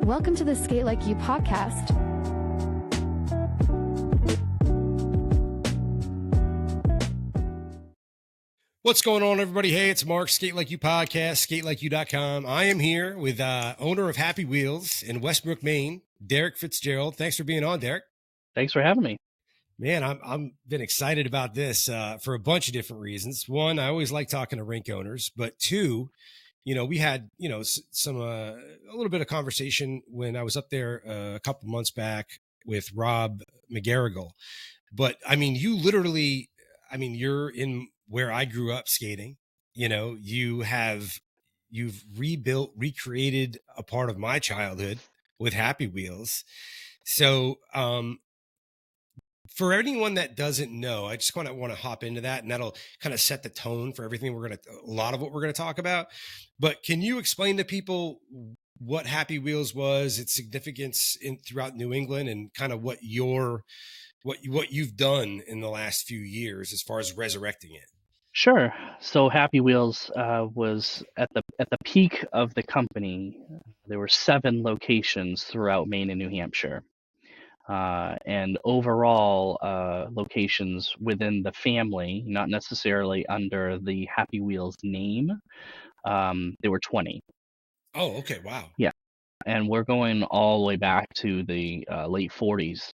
Welcome to the Sk8LikeYou podcast. What's going on, everybody? Hey, it's Mark, Sk8LikeYou podcast, Sk8LikeYou.com. I am here with owner of Happy Wheels in Westbrook, Maine, Derek Fitzgerald. Thanks for being on, Derek. Thanks for having me. Man, I'm been excited about this for a bunch of different reasons. One, I always like talking to rink owners, but two, we had, some a little bit of conversation when I was up there a couple months back with Rob McGarrigle. But I mean, you're in where I grew up skating. You've recreated a part of my childhood with Happy Wheels. So, for anyone that doesn't know, I just kind of want to hop into that, and that'll kind of set the tone for everything a lot of what we're going to talk about. But can you explain to people what Happy Wheels was, its significance throughout New England, and kind of what you've done in the last few years as far as resurrecting it? Sure. So Happy Wheels was at the peak of the company. There were 7 locations throughout Maine and New Hampshire. And overall locations within the family, not necessarily under the Happy Wheels name, there were 20. Oh, okay. Wow. Yeah. And we're going all the way back to the late 40s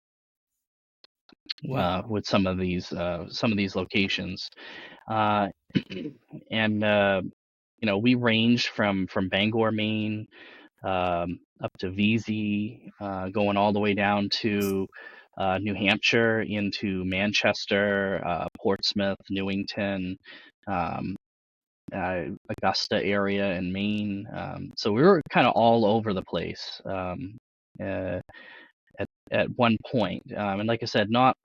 with some of these locations. And we ranged from Bangor, Maine, up to VZ, going all the way down to New Hampshire, into Manchester, Portsmouth, Newington, Augusta area in Maine. So we were kind of all over the place at one point. And like I said, not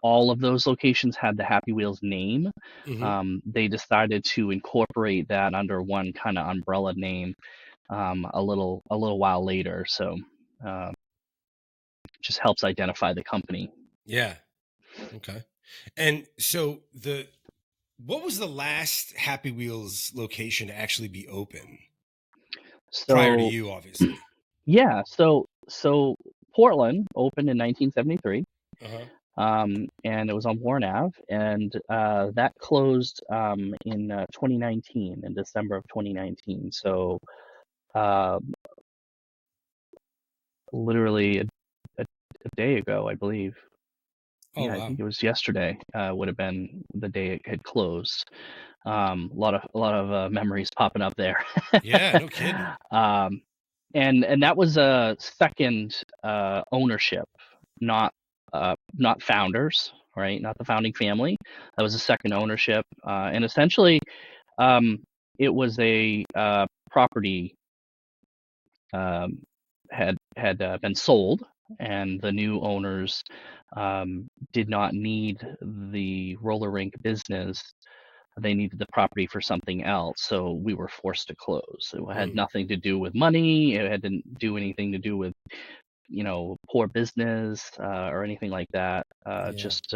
all of those locations had the Happy Wheels name. Mm-hmm. They decided to incorporate that under one kind of umbrella name a little while later. So just helps identify the company. Yeah. Okay. And so what was the last Happy Wheels location to actually be open? Prior to you, obviously. Yeah. So Portland opened in 1973. Uh-huh. And it was on Warren Ave, and that closed in 2019, in December of 2019. So literally a day ago, I believe. Oh, yeah, wow. I think it was yesterday. Would have been the day it had closed. A lot of memories popping up there. Yeah, no kidding. And that was a second ownership, not founders, right? Not the founding family. That was a second ownership, and essentially, it was a property had been sold, and the new owners did not need the roller rink business. They needed the property for something else, so we were forced to close. It had nothing to do with money. It didn't do anything to do with poor business or anything like that. Just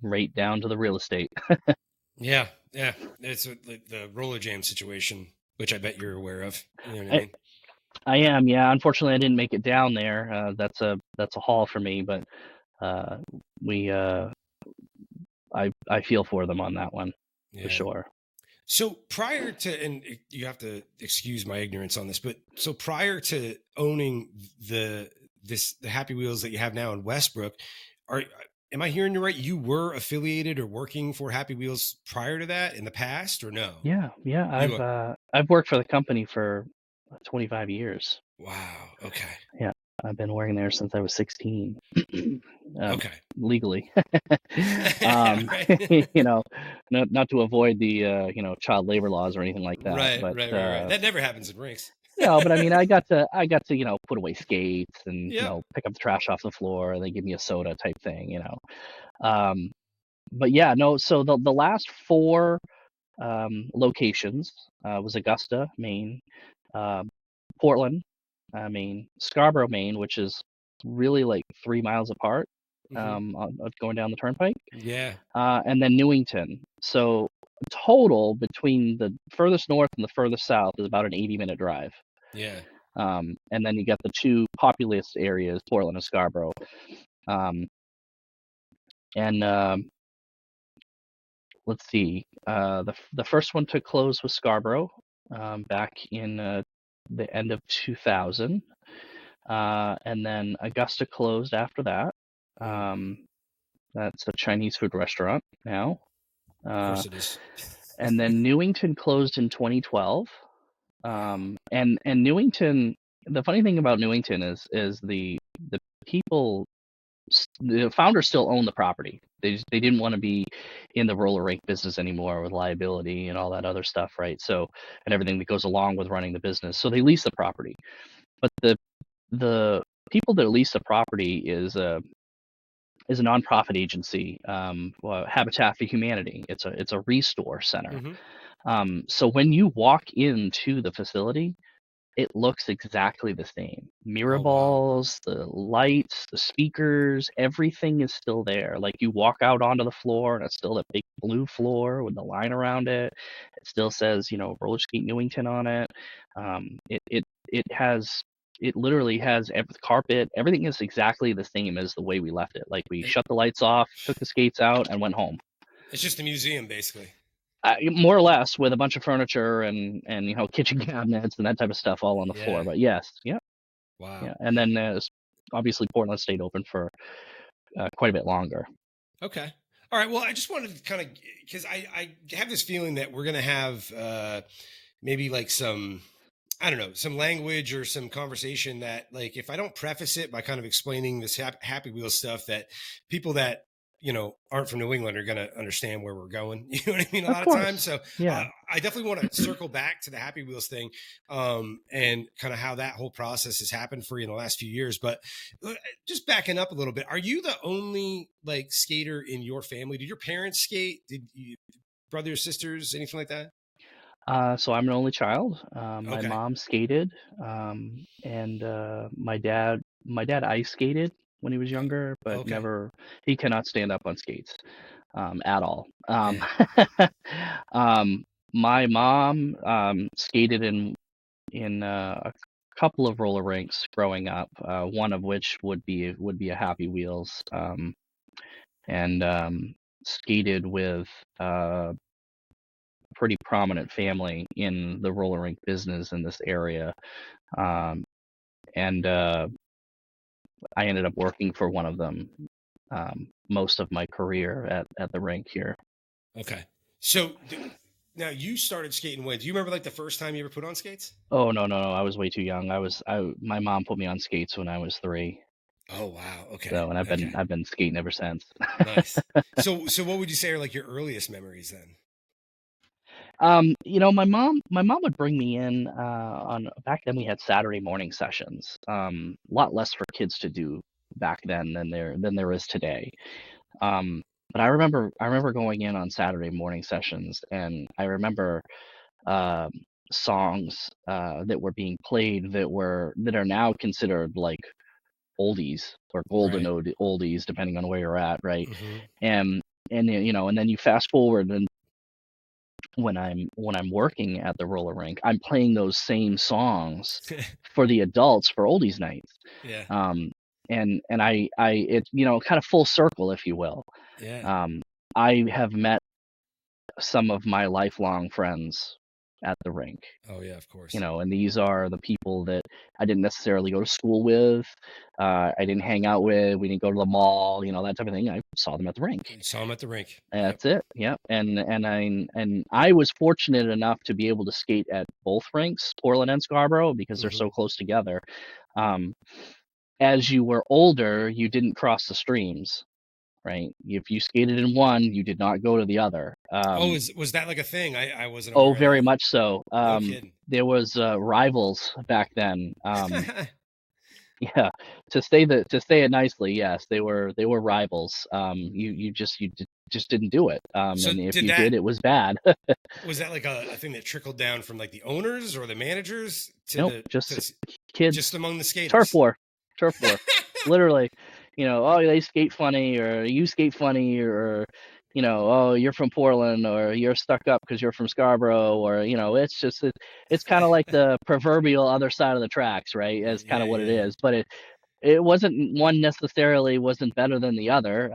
right down to the real estate. Yeah. It's the roller jam situation, which I bet you're aware of. You know what I mean? I am, yeah. Unfortunately, I didn't make it down there. That's a haul for me, but I feel for them on that one, for sure. So prior to, and you have to excuse my ignorance on this, but so prior to owning the Happy Wheels that you have now in Westbrook, am I hearing you right? You were affiliated or working for Happy Wheels prior to that in the past, or no? Yeah. I've worked for the company for 25 years. Wow. Okay. Yeah, I've been working there since I was 16. Okay. Legally. Not to avoid the child labor laws or anything like that. Right. That never happens in rinks. But I mean, I got to put away skates and pick up the trash off the floor, and they give me a soda type thing. But yeah, no. So the last 4 locations was Augusta, Maine, Portland, Maine, Scarborough, Maine, which is really like 3 miles apart, going down the turnpike. Yeah. And then Newington. So total between the furthest north and the furthest south is about an 80-minute drive. Yeah. And then you got the two populous areas, Portland and Scarborough. Let's see. The first one to close was Scarborough back in the end of 2000. And then Augusta closed after that. That's a Chinese food restaurant now. Of course it is. And then Newington closed in 2012. And Newington, the funny thing about Newington is the people, the founders still own the property. They didn't want to be in the roller rink business anymore with liability and all that other stuff, right? So, and everything that goes along with running the business. So they lease the property. But the people that lease the property is a nonprofit agency, Habitat for Humanity. It's a restore center. So when you walk into the facility, it looks exactly the same. Mirror balls, the lights, the speakers, everything is still there. Like you walk out onto the floor and it's still a big blue floor with the line around it. It still says, Roller Skate Newington on it. It literally has every carpet. Everything is exactly the same as the way we left it. Like we shut the lights off, took the skates out, and went home. It's just a museum, basically. More or less, with a bunch of furniture and kitchen cabinets and that type of stuff all on the floor. But yes, yeah. Wow. Yeah, and then obviously Portland stayed open for quite a bit longer. Okay. All right. Well, I just wanted to kind of, because I have this feeling that we're going to have maybe like some, I don't know, some language or some conversation that, like, if I don't preface it by kind of explaining this Happy Wheels stuff, that people that, aren't from New England are going to understand where we're going. You know what I mean? A lot of times. So yeah, I definitely want to circle back to the Happy Wheels thing and kind of how that whole process has happened for you in the last few years. But just backing up a little bit, are you the only like skater in your family? Did your parents skate? Did you brothers, sisters, anything like that? So I'm an only child. My mom skated, and my dad ice skated when he was younger, but never. He cannot stand up on skates at all. My mom skated in a couple of roller rinks growing up. One of which would be a Happy Wheels, and skated with pretty prominent family in the roller rink business in this area. And I ended up working for one of them most of my career at the rink here. Okay. So now you started skating when? Do you remember like the first time you ever put on skates? Oh, no. I was way too young. My mom put me on skates when I was 3. Oh, wow. Okay. So, and I've been skating ever since. Nice. So what would you say are like your earliest memories then? My mom would bring me in on back then we had Saturday morning sessions. A lot less for kids to do back then than there is today. But I remember going in on Saturday morning sessions, and I remember songs that were being played that are now considered like oldies or golden oldies, depending on where you're at, right? And then you fast forward, and when I'm working at the roller rink, I'm playing those same songs for the adults for oldies nights. Yeah. And I it kind of full circle, if you will. Yeah. I have met some of my lifelong friends at the rink. Oh yeah, of course. And these are the people that I didn't necessarily go to school with. I didn't hang out with. We didn't go to the mall. That type of thing. I saw them at the rink. You saw them at the rink. That's it. Yep. And I was fortunate enough to be able to skate at both rinks, Portland and Scarborough, because they're so close together. As you were older, you didn't cross the streams. Right. If you skated in one, you did not go to the other. Was that like a thing? I wasn't aware. Oh, very much so. No kidding. There was rivals back then. Yeah. To say it nicely, yes, they were rivals. You just didn't do it. And if you did, it was bad. Was that like a thing that trickled down from like the owners or the managers to nope, just kids, just among the skaters? Turf war, literally. They skate funny, or you skate funny, or oh, you're from Portland, or you're stuck up because you're from Scarborough, or it's kind of like the proverbial other side of the tracks, right? Is kind Yeah, of what it yeah, is. But it wasn't, one necessarily wasn't better than the other.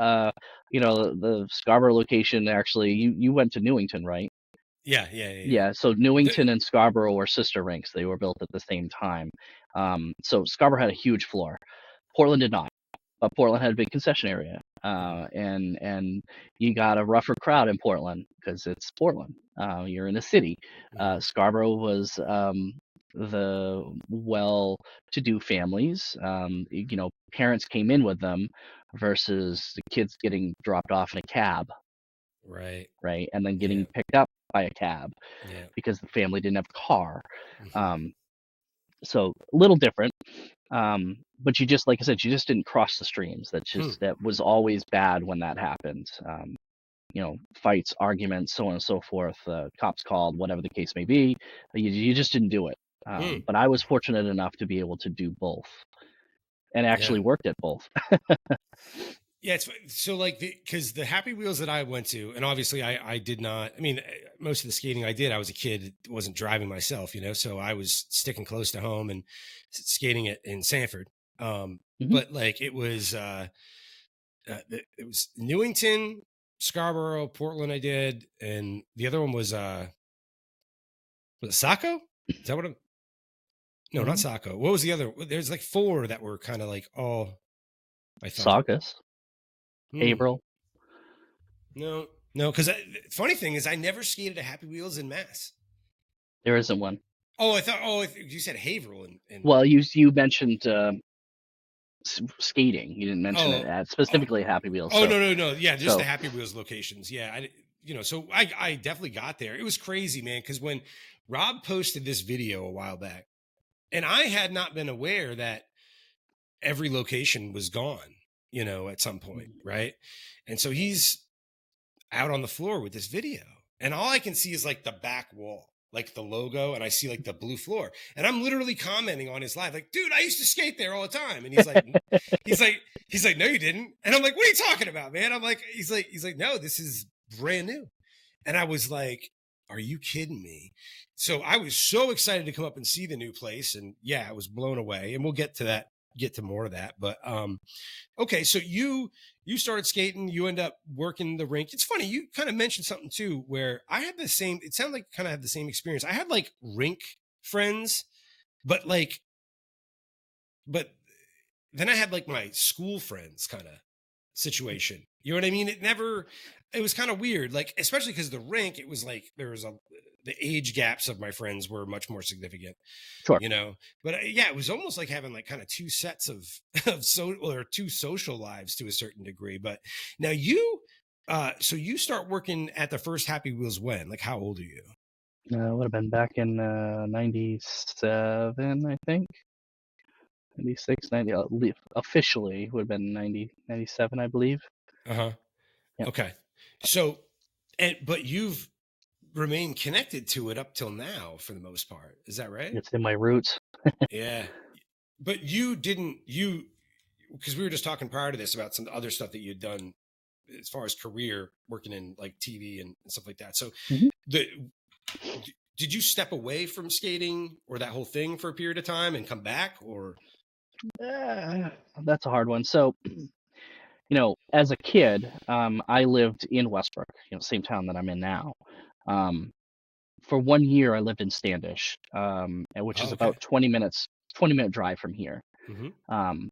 The Scarborough location, actually, you went to Newington, right? yeah, yeah, yeah, yeah. Yeah, so The, Newington and Scarborough were sister rinks. They were built at the same time. So Scarborough had a huge floor. Portland did not, but Portland had a big concession area, Mhm, and you got a rougher crowd in Portland because it's Portland. You're in a city. mhm. Scarborough was the well-to-do families. Parents came in with them versus the kids getting dropped off in a cab, Right. right, and then Yeah, getting picked up by a cab yeah. because the family didn't have a car. Mhm. Um, so a little different. But you just, like I said, you just didn't cross the streams. Hmm. That was always bad when that happened. Fights, arguments, so on and so forth. Cops called, whatever the case may be. You just didn't do it. Hmm. But I was fortunate enough to be able to do both, and Yeah. actually worked at both. Yeah, so like because the Happy Wheels that I went to, and obviously I did not. I mean, most of the skating I did, I was a kid, wasn't driving myself, so I was sticking close to home and skating it in Sanford. Hmm. But like it was Newington, Scarborough, Portland. I did, and the other one was it Saco? Is that what I'm? No, not Hmm. Saco. What was the other? There's like four that were kind of like all. I thought. Saugus, Hmm. April. No, no, because funny thing is, I never skated a Happy Wheels in Mass. There isn't one. Oh, I thought. Oh, you said Haverhill and Well, you mentioned skating. You didn't mention it oh, at oh, specifically Happy Wheels. oh So no, no, no. Yeah, just the so Happy Wheels locations. Yeah, so I definitely got there. It was crazy, man. Because when Rob posted this video a while back, and I had not been aware that every location was gone. At some point, right? And so he's out on the floor with this video. And all I can see is like the back wall, like the logo, and I see like the blue floor. And I'm literally commenting on his live, like, dude, I used to skate there all the time. And he's like, no, you didn't. And I'm like, what are you talking about, man? I'm like, he's like, no, this is brand new. And I was like, are you kidding me? So I was so excited to come up and see the new place. And yeah, I was blown away. And we'll get to more of that. But okay, so you started skating, you end up working the rink. It's funny, you kind of mentioned something too, where I had the same, it sounded like kind of had the same experience. I had like rink friends, but but then I had like my school friends kind of situation. You know what I mean? It was kind of weird, like, especially because the rink, it was like the age gaps of my friends were much more significant, sure. but yeah, it was almost like having like kind of two sets or two social lives to a certain degree. But now so you start working at the first Happy Wheels when? Like, how old are you? Would have been back in 97, I think. 96, 90, officially would have been 90, 97, I believe. Uh-huh. Yep. Okay. So, but you've remained connected to it up till now for the most part. Is that right? It's in my roots. Yeah. But because we were just talking prior to this about some other stuff that you'd done as far as career working in like TV and stuff like that. So Hmm. the did you step away from skating or that whole thing for a period of time and come back or That's a hard one. So, as a kid, I lived in Westbrook, same town that I'm in now. Um, for 1 year, I lived in Standish, which oh, is okay. about 20-minute drive from here. Mm-hmm. Um,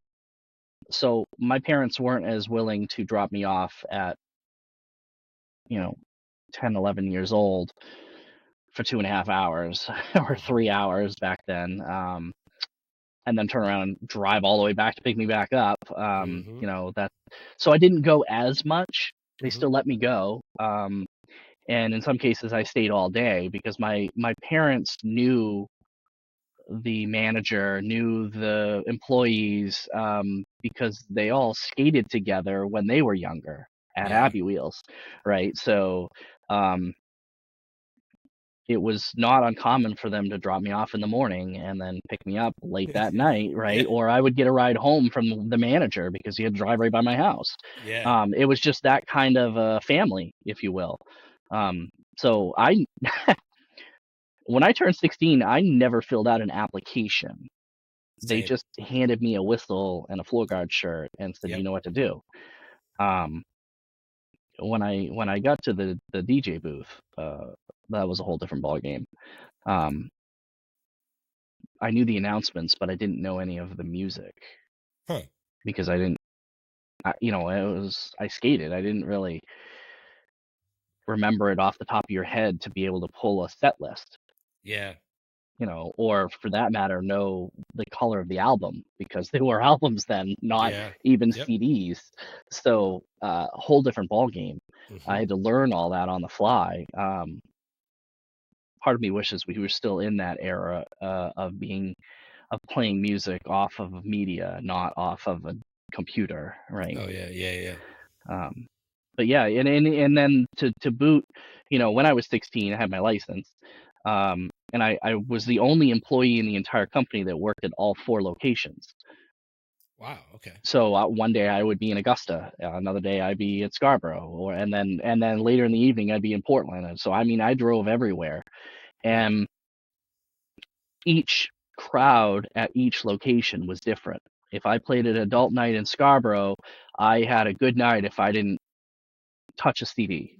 so my parents weren't as willing to drop me off at, you know, 10, 11 years old for 2.5 hours or Mm-hmm. 3 hours back then. And then turn around and drive all the way back to pick me back up. Mm-hmm. So I didn't go as much. They Mm-hmm. still let me go. And in some cases I stayed all day because my parents knew the manager, knew the employees, because they all skated together when they were younger at Yeah. Happy Wheels, right? So, um, it was not uncommon for them to drop me off in the morning and then pick me up late that night, right? Yeah. Or I would get a ride home from the manager because he had to drive right by my house. Yeah. It was just that kind of a family, if you will. So when I turned 16, I never filled out an application. They Same. just handed me a whistle and a floor guard shirt and said, you Yep. know what to do. Um, when I got to the DJ booth, that was a whole different ballgame. I knew the announcements, but I didn't know any of the music Huh. because I didn't, I skated. I didn't really remember it off the top of your head to be able to pull a set list, Yeah. or for that matter, know the color of the album because they were albums then, not Yeah. even Yep. CDs. So a whole different ball game. I had to learn all that on the fly. Part of me wishes we were still in that era of playing music off of media, not off of a computer, right? Oh yeah. Yeah. Yeah. But yeah, and then to boot, when I was 16, I had my license, and I was the only employee in the entire company that worked at all 4 locations. Wow. Okay. So one day I would be in Augusta, another day I'd be at Scarborough, and then later in the evening I'd be in Portland. And so I mean I drove everywhere, and each crowd at each location was different. If I played an adult night in Scarborough, I had a good night if I didn't touch a CD.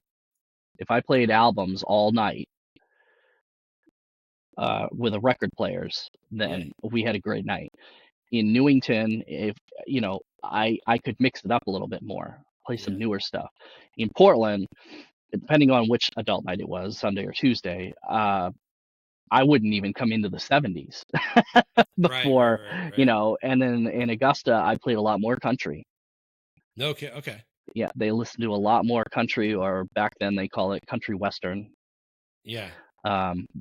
If I played albums all night with the record players, then we had a great night. In Newington, if I could mix it up a little bit more, play some newer stuff. In Portland, depending on which adult night it was, Sunday or Tuesday, I wouldn't even come into the 70s before, Right. and then in Augusta, I played a lot more country. Okay. Okay. Yeah, they listen to a lot more country, or back then they call it country western. Yeah.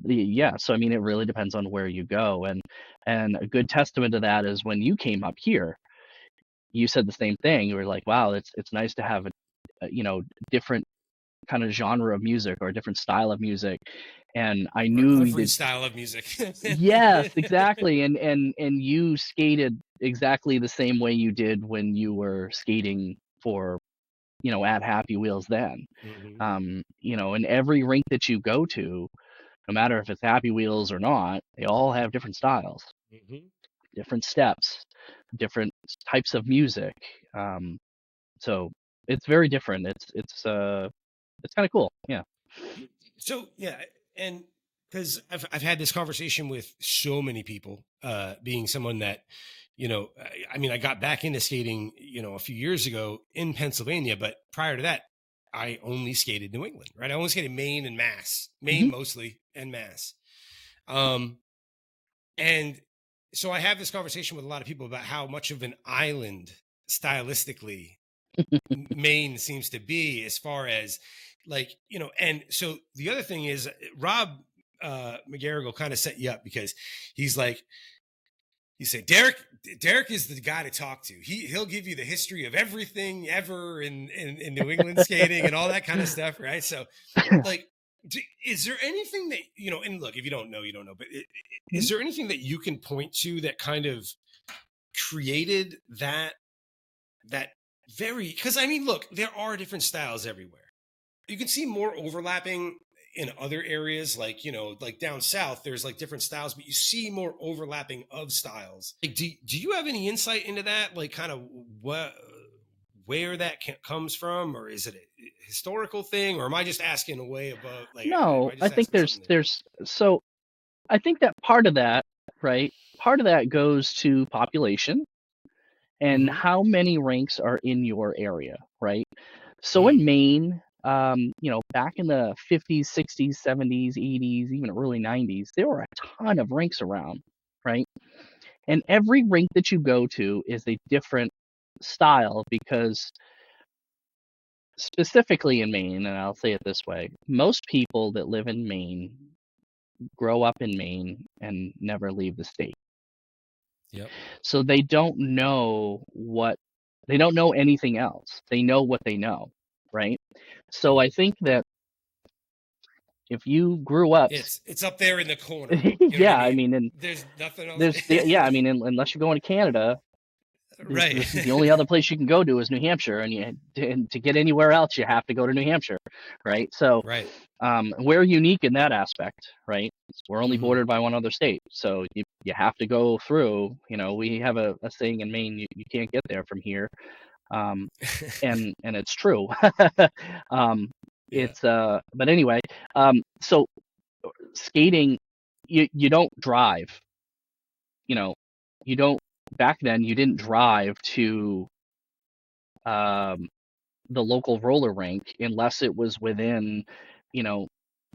Yeah, so I mean, it really depends on where you go, and a good testament to that is when you came up here, you said the same thing. You were like, wow, it's nice to have a different kind of genre of music or a different style of music. And I Or a knew different that. style of music. Yes, exactly. And you skated exactly the same way you did when you were skating for, at Happy Wheels then. And every rink that you go to, no matter if it's Happy Wheels or not, they all have different styles, different steps, different types of music. So it's very different. It's kind of cool. Yeah. So yeah, and because I've had this conversation with so many people, being someone that, I mean, I got back into skating, a few years ago in Pennsylvania, but prior to that, I only skated New England, right? I only skated Maine and Mass, Maine mostly, and Mass. And so I have this conversation with a lot of people about how much of an island stylistically Maine seems to be, as far as and so the other thing is Rob McGarrigle kind of set you up because he's like, he said, Derek is the guy to talk to. He'll give you the history of everything ever in New England skating and all that kind of stuff, right? So like, is there anything that, and look, if you don't know, you don't know, but is there anything that you can point to that kind of created that very, because I mean, look, there are different styles everywhere. You can see more overlapping in other areas, like, like down south, there's like different styles, but you see more overlapping of styles. Like, do you have any insight into that? Like, kind of where that comes from, or is it a historical thing, or am I just asking away about like? No, I think there's so I think that part of that, right? Part of that goes to population and how many rinks are in your area, right? So in Maine, back in the 50s, 60s, 70s, 80s, even early 90s, there were a ton of rinks around, right? And every rink that you go to is a different style because specifically in Maine, and I'll say it this way, most people that live in Maine grow up in Maine and never leave the state. Yep. So they don't know anything else. They know what they know, right? So I think that If you grew up, it's up there in the corner. You know yeah, what I I mean? mean, and There's nothing else. there's yeah, I mean, unless you're going to Canada, Right. this is the only other place you can go to is New Hampshire, and to get anywhere else, you have to go to New Hampshire, right? So Right. we're unique in that aspect, right? We're only Hmm. bordered by one other state, so you have to go through. We have a saying in Maine: you can't get there from here, and it's true. um, Yeah. but anyway, so skating, you don't drive. You don't. Back then, you didn't drive to um, the local roller rink unless it was within, you know,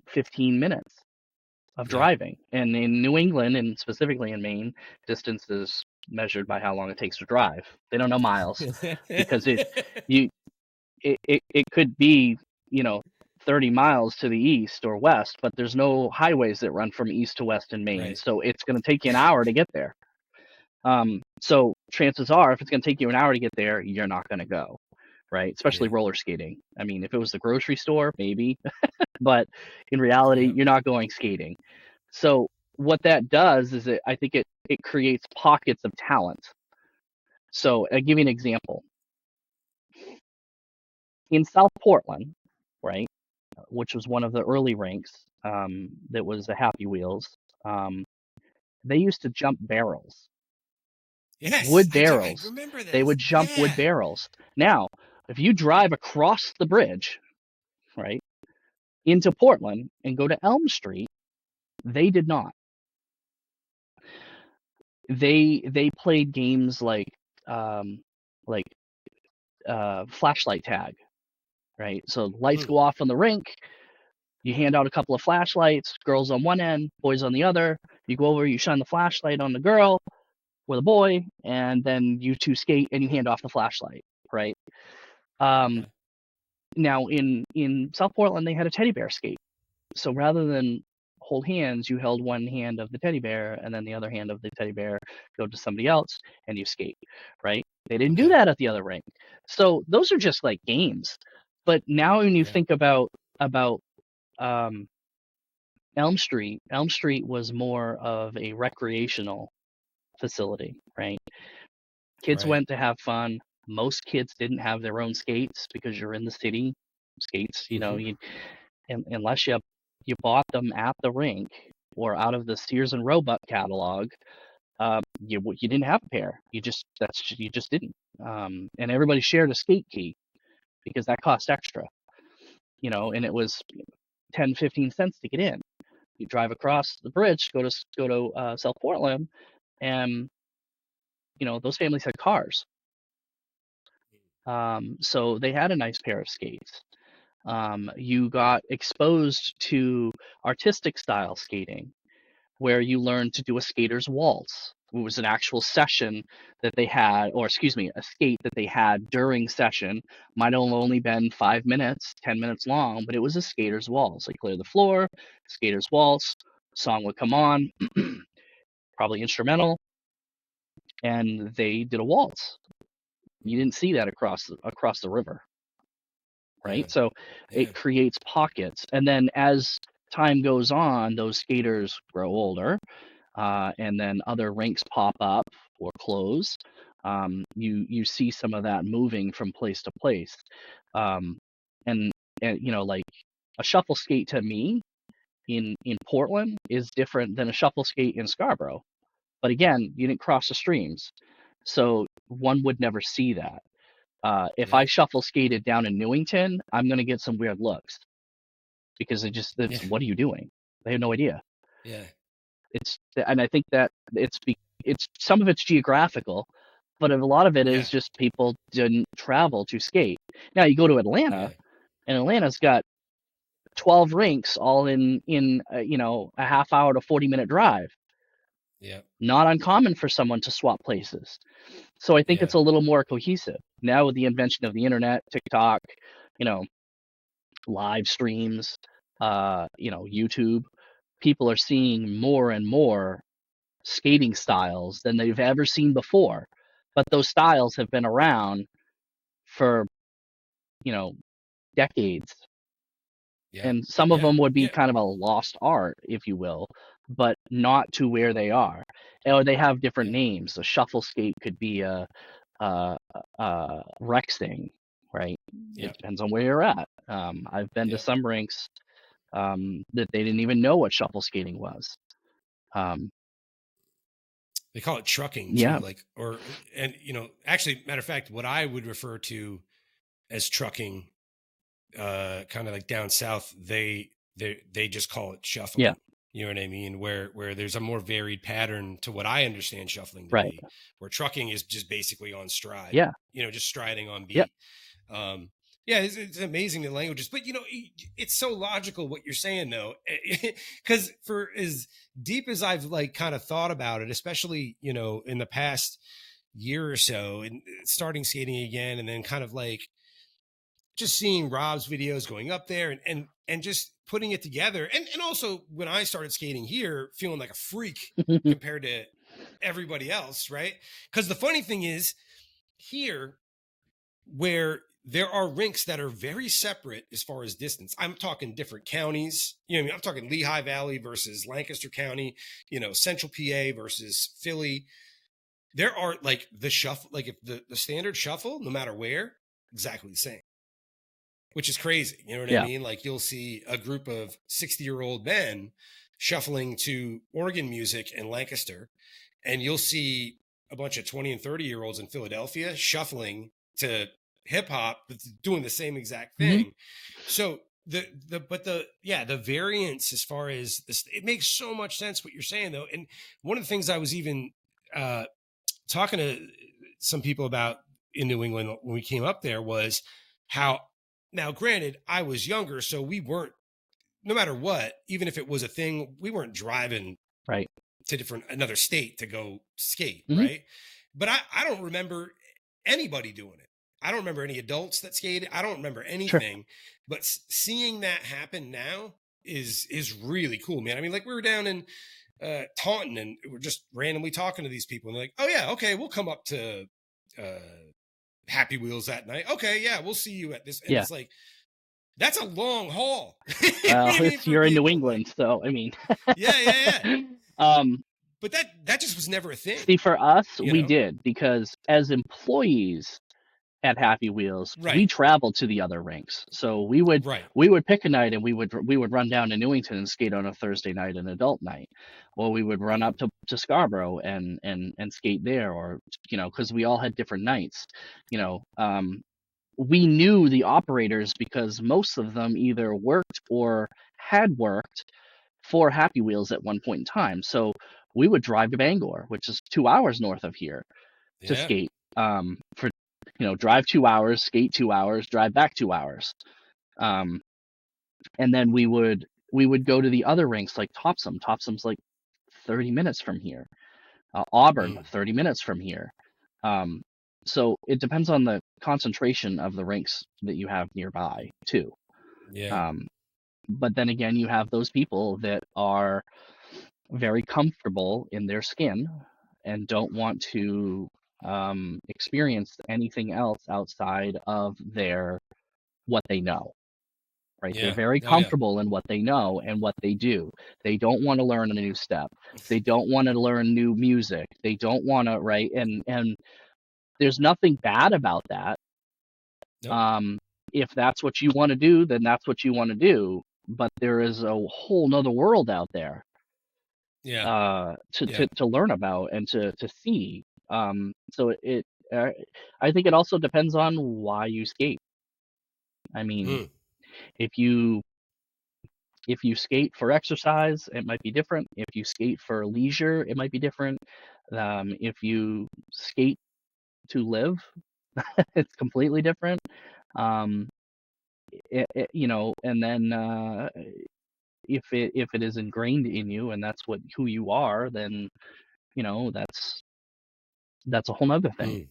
15 minutes of Yeah. driving. And in New England, and specifically in Maine, distance is measured by how long it takes to drive. They don't know miles because you it could be, 30 miles to the east or west, but there's no highways that run from east to west in Maine. Right. So it's going to take you an hour to get there. So chances are, if it's going to take you an hour to get there, you're not going to go, right? Especially Yeah. roller skating. I mean, if it was the grocery store, maybe, but in reality, Yeah. you're not going skating. So what that does is I think it creates pockets of talent. So I'll give you an example. In South Portland, right, which was one of the early rinks, that was the Happy Wheels, um, they used to jump barrels, Yes. wood I barrels. remember They this. would jump wood Yeah. barrels. Now, if you drive across the bridge, right, into Portland and go to Elm Street, they did not. They played games um, like flashlight tag, right? So lights Mm. go off on the rink. You hand out a couple of flashlights, girls on one end, boys on the other. You go over, you shine the flashlight on the girl or the boy, and then you two skate and you hand off the flashlight, right? Um, Okay. Now in South Portland they had a teddy bear skate. So rather than hold hands, you held one hand of the teddy bear and then the other hand of the teddy bear go to somebody else and you skate, right? They didn't do Okay. that at the other rink. So those are just like games. But now when you Yeah. think about um, Elm Street was more of a recreational facility, right? Kids Right. went to have fun. Most kids didn't have their own skates because you're in the city. Skates, Hmm. unless you bought them at the rink or out of the Sears and Roebuck catalog, you didn't have a pair. You just didn't. And everybody shared a skate key because that cost extra, and it was 10, 15 cents to get in. You drive across the bridge, go to South Portland, and those families had cars, so they had a nice pair of skates. You got exposed to artistic style skating, where you learned to do a skater's waltz. It was an actual session that they had, or excuse me, a skate that they had during session. Might have only been 5 minutes, 10 minutes long, but it was a skater's waltz. They cleared the floor, skater's waltz, song would come on, probably instrumental, and they did a waltz. You didn't see that across the river, Yeah. right? So Yeah. it creates pockets, and then as time goes on, those skaters grow older, and then other rinks pop up or close. You see some of that moving from place to place, um, and like a shuffle skate to me in Portland is different than a shuffle skate in Scarborough. But again, you didn't cross the streams, so one would never see that. If Yeah. I shuffle skated down in Newington, I'm gonna get some weird looks because Yeah. it's what are you doing? They have no idea. Yeah. And I think that it's some of it's geographical, but a lot of it is Yeah. just people didn't travel to skate. Now you go to Atlanta, Yeah. and Atlanta's got 12 rinks all in a half hour to 40-minute drive. Yeah. Not uncommon for someone to swap places. So I think Yeah. it's a little more cohesive now with the invention of the internet, TikTok, you know, live streams, YouTube. People are seeing more and more skating styles than they've ever seen before. But those styles have been around for, you know, decades. Yeah. And some of Yeah. them would be Yeah. kind of a lost art, if you will, but not to where they are. Or they have different Yeah. names. A shuffle skate could be a rec thing, right? Yeah. It depends on where you're at. I've been to Yeah. some rinks that they didn't even know what shuffle skating was. They call it trucking too, Yeah, like, or, and, actually, matter of fact, what I would refer to as trucking, kind of like down south, they just call it yeah, shuffling. You know what I mean? Where there's a more varied pattern to what I understand shuffling to right. be, where trucking is just basically on stride, Yeah, just striding on yep. beat. Um, yeah, it's amazing the languages, but it's so logical what you're saying though, because for as deep as I've like kind of thought about it, especially in the past year or so, and starting skating again, and then kind of like just seeing Rob's videos going up there and just putting it together. And also when I started skating here, feeling like a freak compared to everybody else, right? Because the funny thing is here, where there are rinks that are very separate as far as distance. I'm talking different counties. I'm talking Lehigh Valley versus Lancaster County, Central PA versus Philly. There are like the shuffle, like if the standard shuffle, no matter where, exactly the same, which is crazy. You know what I Yeah. mean? Like you'll see a group of 60-year-old men shuffling to organ music in Lancaster, and you'll see a bunch of 20 and 30-year-olds in Philadelphia shuffling to hip hop, but doing the same exact Hmm. thing. So the variance as far as this, it makes so much sense what you're saying though. And one of the things I was even uh, talking to some people about in New England when we came up there was how, now granted, I was younger, so we weren't, no matter what, even if it was a thing, we weren't driving Right. to another state to go skate, Hmm. right? But I don't remember anybody doing it. I don't remember any adults that skated. I don't remember Sure. anything. But seeing that happen now is really cool, man. I mean, like we were down in Taunton, and we're just randomly talking to these people, and they're like, "Oh yeah, okay, we'll come up to uh, Happy Wheels that night. Okay, yeah, we'll see you at this." And Yeah. it's like that's a long haul. You know Well, what I mean, for you're in New people, like, England, so I mean, yeah, yeah, yeah. um, But that just was never a thing, see, for us, you we know? did because as employees at Happy Wheels, we Right, traveled to the other rinks. So right. we would pick a night and we would run down to Newington and skate on a Thursday night, an adult night, or we would run Mm, up to Scarborough and skate there, or because we all had different nights. You know, we knew the operators because most of them either worked or had worked for Happy Wheels at one point in time. So we would drive to Bangor, which is 2 hours north of here, to yeah. skate. For drive 2 hours, skate 2 hours, drive back 2 hours. Um, and then we would go to the other rinks like Topsom. Topsom's like 30 minutes from here. Auburn, Mm, 30 minutes from here. Um, so it depends on the concentration of the rinks that you have nearby too. yeah, Um, but then again, you have those people that are very comfortable in their skin and don't want to experience anything else outside of their what they know. Right? They're yeah. very Oh yeah, comfortable in what they know and what they do. They don't want to learn a new step. They don't want to learn new music. They don't want to, right? And there's nothing bad about that. nope, Um, if that's what you want to do, then that's what you want to do. But there is a whole nother world out there yeah, yeah. to learn about and to see. So I think it also depends on why you skate. I mean, Mm, if you if you skate for exercise, it might be different. If you skate for leisure, it might be different. If you skate to live, it's completely different. Um, and then if it is ingrained in you and that's who you are, then that's a whole nother thing. mm.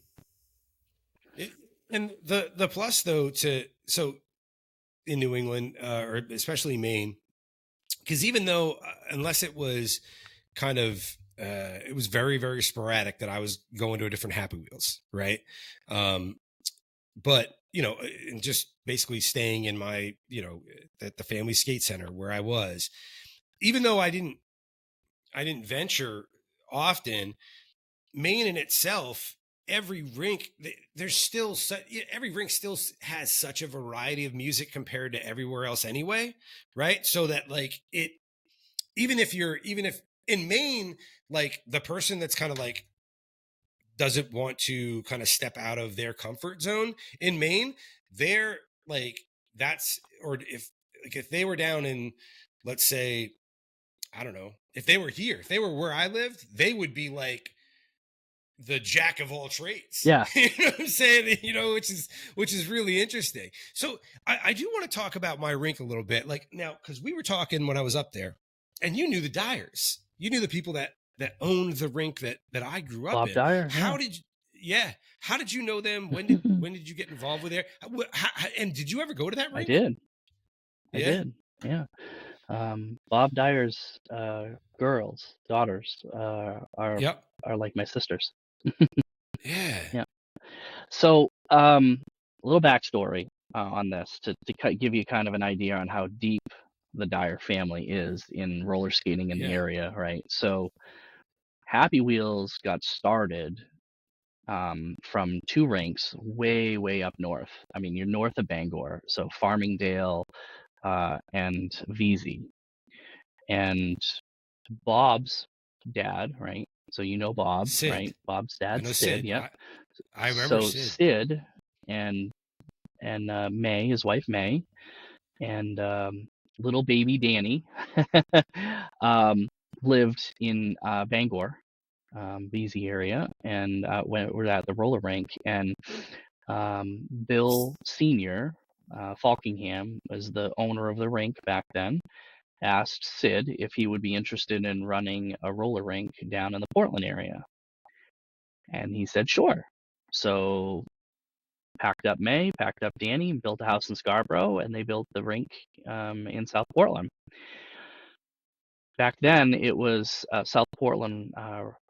It, and the plus though so in New England, or especially Maine, because even though unless it was kind of it was very very sporadic that I was going to a different Happy Wheels, right? But and just basically staying in my, at the family skate center where I was, even though I didn't venture often. Maine in itself, every rink, there's still every rink still has such a variety of music compared to everywhere else anyway, right? So that like even if in Maine, like the person that's kind of like doesn't want to kind of step out of their comfort zone in Maine, they're like or if they were down in, let's say, I don't know, if they were here, if they were where I lived, they would be like the jack of all trades. Yeah. You know what I'm saying? Which is really interesting. So I do want to talk about my rink a little bit. Like now, because we were talking when I was up there, and you knew the Dyers. You knew the people that owned the rink that I grew up Bob in. Dyer. How did you? Yeah. How did you know them? When did you get involved with there? And did you ever go to that rink? I did. Yeah. Bob Dyer's daughters are like my sisters. Yeah. Yeah. So, a little backstory on this to give you kind of an idea on how deep the Dyer family is in roller skating in the area, right? So, Happy Wheels got started from two rinks way, way up north. I mean, you're north of Bangor, so Farmingdale and VZ. And Bob's dad, right? So you know Bob, Sid. right? Bob's dad, I know Sid. Yep. I remember so Sid and May, his wife May, and little baby Danny lived in Bangor, BZ area, and we're at the roller rink, and Bill Senior, Falkingham, was the owner of the rink back then, asked Sid if he would be interested in running a roller rink down in the Portland area. And he said, sure. So packed up May, packed up Danny, built a house in Scarborough, and they built the rink in South Portland. Back then, it was South Portland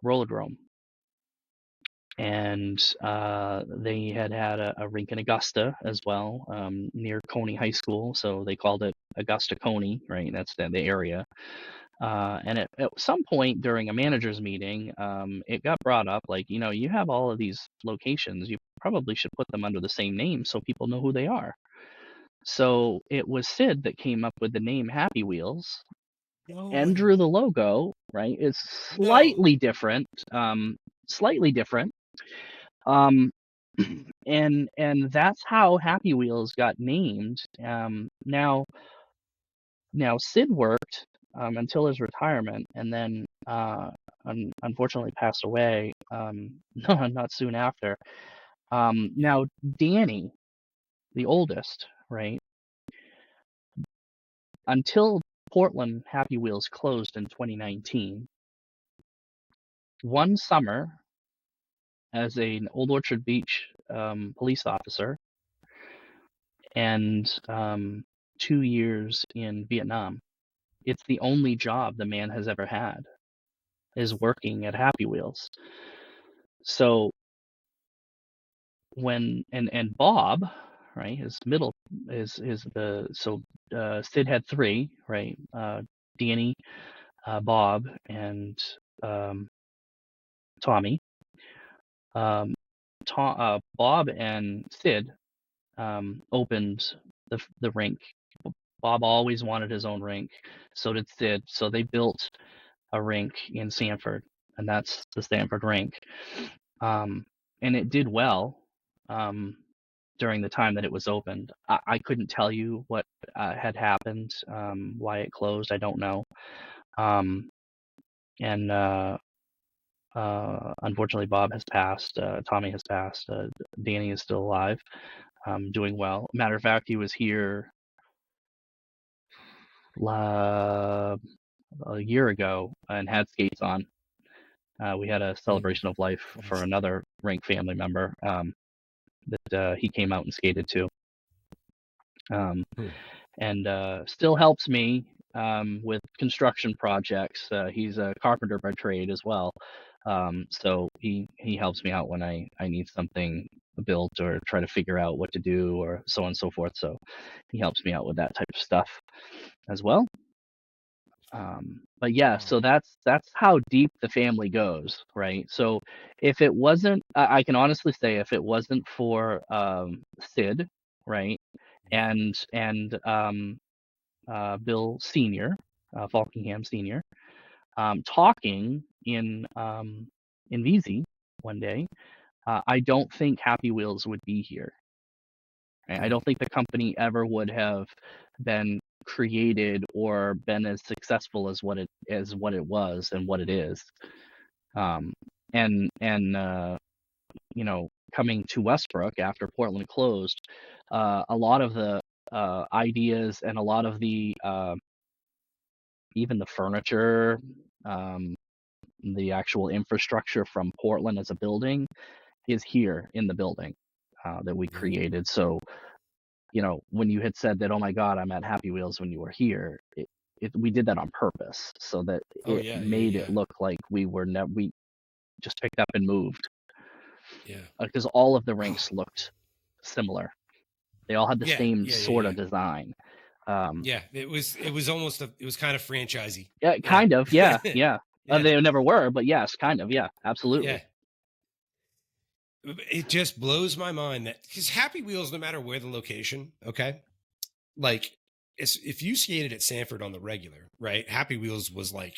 Rollerdrome. And they had a rink in Augusta as well, near Coney High School. So they called it Augusta Coney, right? That's the area. And at some point during a manager's meeting, it got brought up, like, you have all of these locations. You probably should put them under the same name so people know who they are. So it was Sid that came up with the name Happy Wheels and drew the logo, right? It's slightly different. Slightly different. And that's how Happy Wheels got named. Now Sid worked until his retirement, and then unfortunately passed away not soon after. Now Danny, the oldest, right? Until Portland Happy Wheels closed in 2019, one summer as an Old Orchard Beach police officer, and 2 years in Vietnam. It's the only job the man has ever had, is working at Happy Wheels. So when and Bob, right, his middle is the so Sid had three, right? Danny, Bob, and Tommy. Bob and Sid opened the rink. Bob always wanted his own rink. So did Sid. So they built a rink in Sanford, and that's the Sanford rink. And it did well during the time that it was opened. I couldn't tell you what had happened, why it closed. I don't know. And unfortunately, Bob has passed. Tommy has passed. Danny is still alive, doing well. Matter of fact, he was here a year ago and had skates on. We had a celebration of life for another rink family member that he came out and skated to. And still helps me with construction projects. He's a carpenter by trade as well. So he helps me out when I need something built or try to figure out what to do or so on and so forth. So he helps me out with that type of stuff as well. But yeah, so that's how deep the family goes, right? So if it wasn't, I can honestly say, if it wasn't for Sid, right, and Bill Senior, Falkingham Senior, talking in VZ one day, I don't think Happy Wheels would be here. Right? I don't think the company ever would have been created or been as successful as what it was and what it is. You know, coming to Westbrook after Portland closed, a lot of the ideas and a lot of the even the furniture, the actual infrastructure from Portland as a building is here in the building that we created. So, you know, when you had said that, oh my God, I'm at Happy Wheels when you were here, we did that on purpose so that it made it look like we just picked up and moved. Yeah. Because all of the rinks looked similar. They all had the same sort of design. It was almost it was kind of franchisey. Yeah, kind of. Yeah. They never were, but yes, kind of. Yeah, absolutely. Yeah. It just blows my mind that, because Happy Wheels, no matter where the location, okay, like if you skated at Sanford on the regular, right, Happy Wheels was like,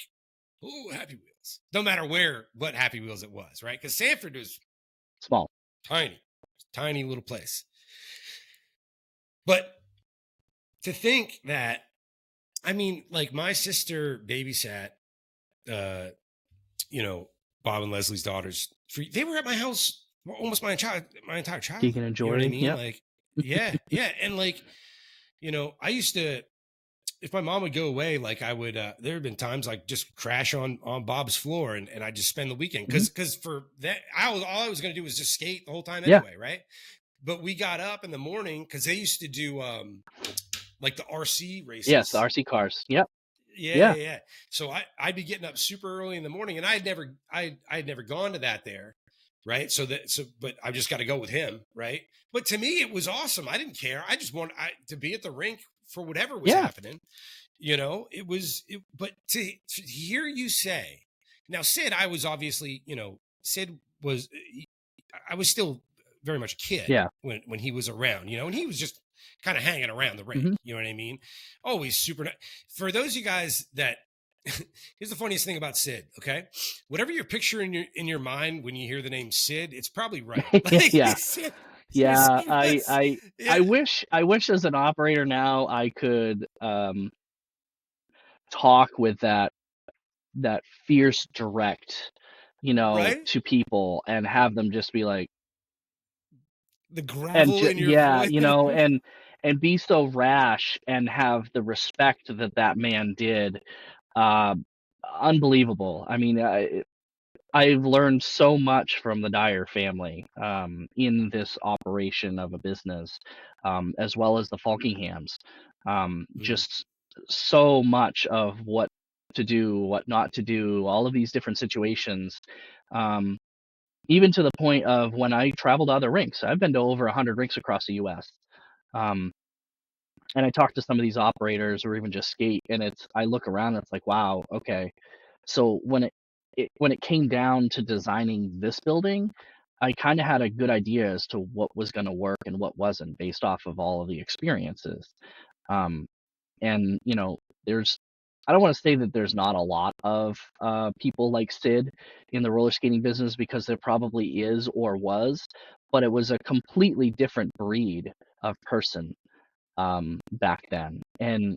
oh, Happy Wheels, no matter what Happy Wheels it was, right? Because Sanford was small, tiny little place. But to think that, I mean, like my sister babysat, you know, Bob and Leslie's daughters. They were at my house almost my entire childhood. Keegan and Jordan, you know what I mean? Like, yeah. And like, you know, I used to, if my mom would go away, like I would, there have been times like just crash on Bob's floor and I just spend the weekend. Cause for that, all I was going to do was just skate the whole time anyway. Right. But we got up in the morning cause they used to do, like the RC races. Yes. The RC cars. Yep. Yeah. So I'd be getting up super early in the morning and I'd never gone to that there. Right. But I just got to go with him. Right. But to me, it was awesome. I didn't care. I just wanted to be at the rink for whatever was happening. You know, but to hear you say now, Sid, I was obviously, you know, I was still very much a kid when he was around, you know, and he was just kind of hanging around the rink. You know what I mean? Always super nice. For those of you guys that, here's the funniest thing about Sid. Okay, whatever you're picturing in your mind when you hear the name Sid, it's probably right. Like, Sid, I wish as an operator now I could talk with that fierce direct, you know, to people and have them just be like the gravel in your voice. You know, and be so rash and have the respect that man did. Unbelievable. I mean, I've learned so much from the Dyer family in this operation of a business, as well as the Falkinghams. Just so much of what to do, what not to do, all of these different situations. Even to the point of when I traveled to other rinks. I've been to over 100 rinks across the U.S. And I talk to some of these operators or even just skate, and I look around and it's like, wow, okay. So when it came down to designing this building, I kind of had a good idea as to what was going to work and what wasn't based off of all of the experiences. And, you know, I don't want to say that there's not a lot of people like Sid in the roller skating business, because there probably is or was, but it was a completely different breed of person back then. And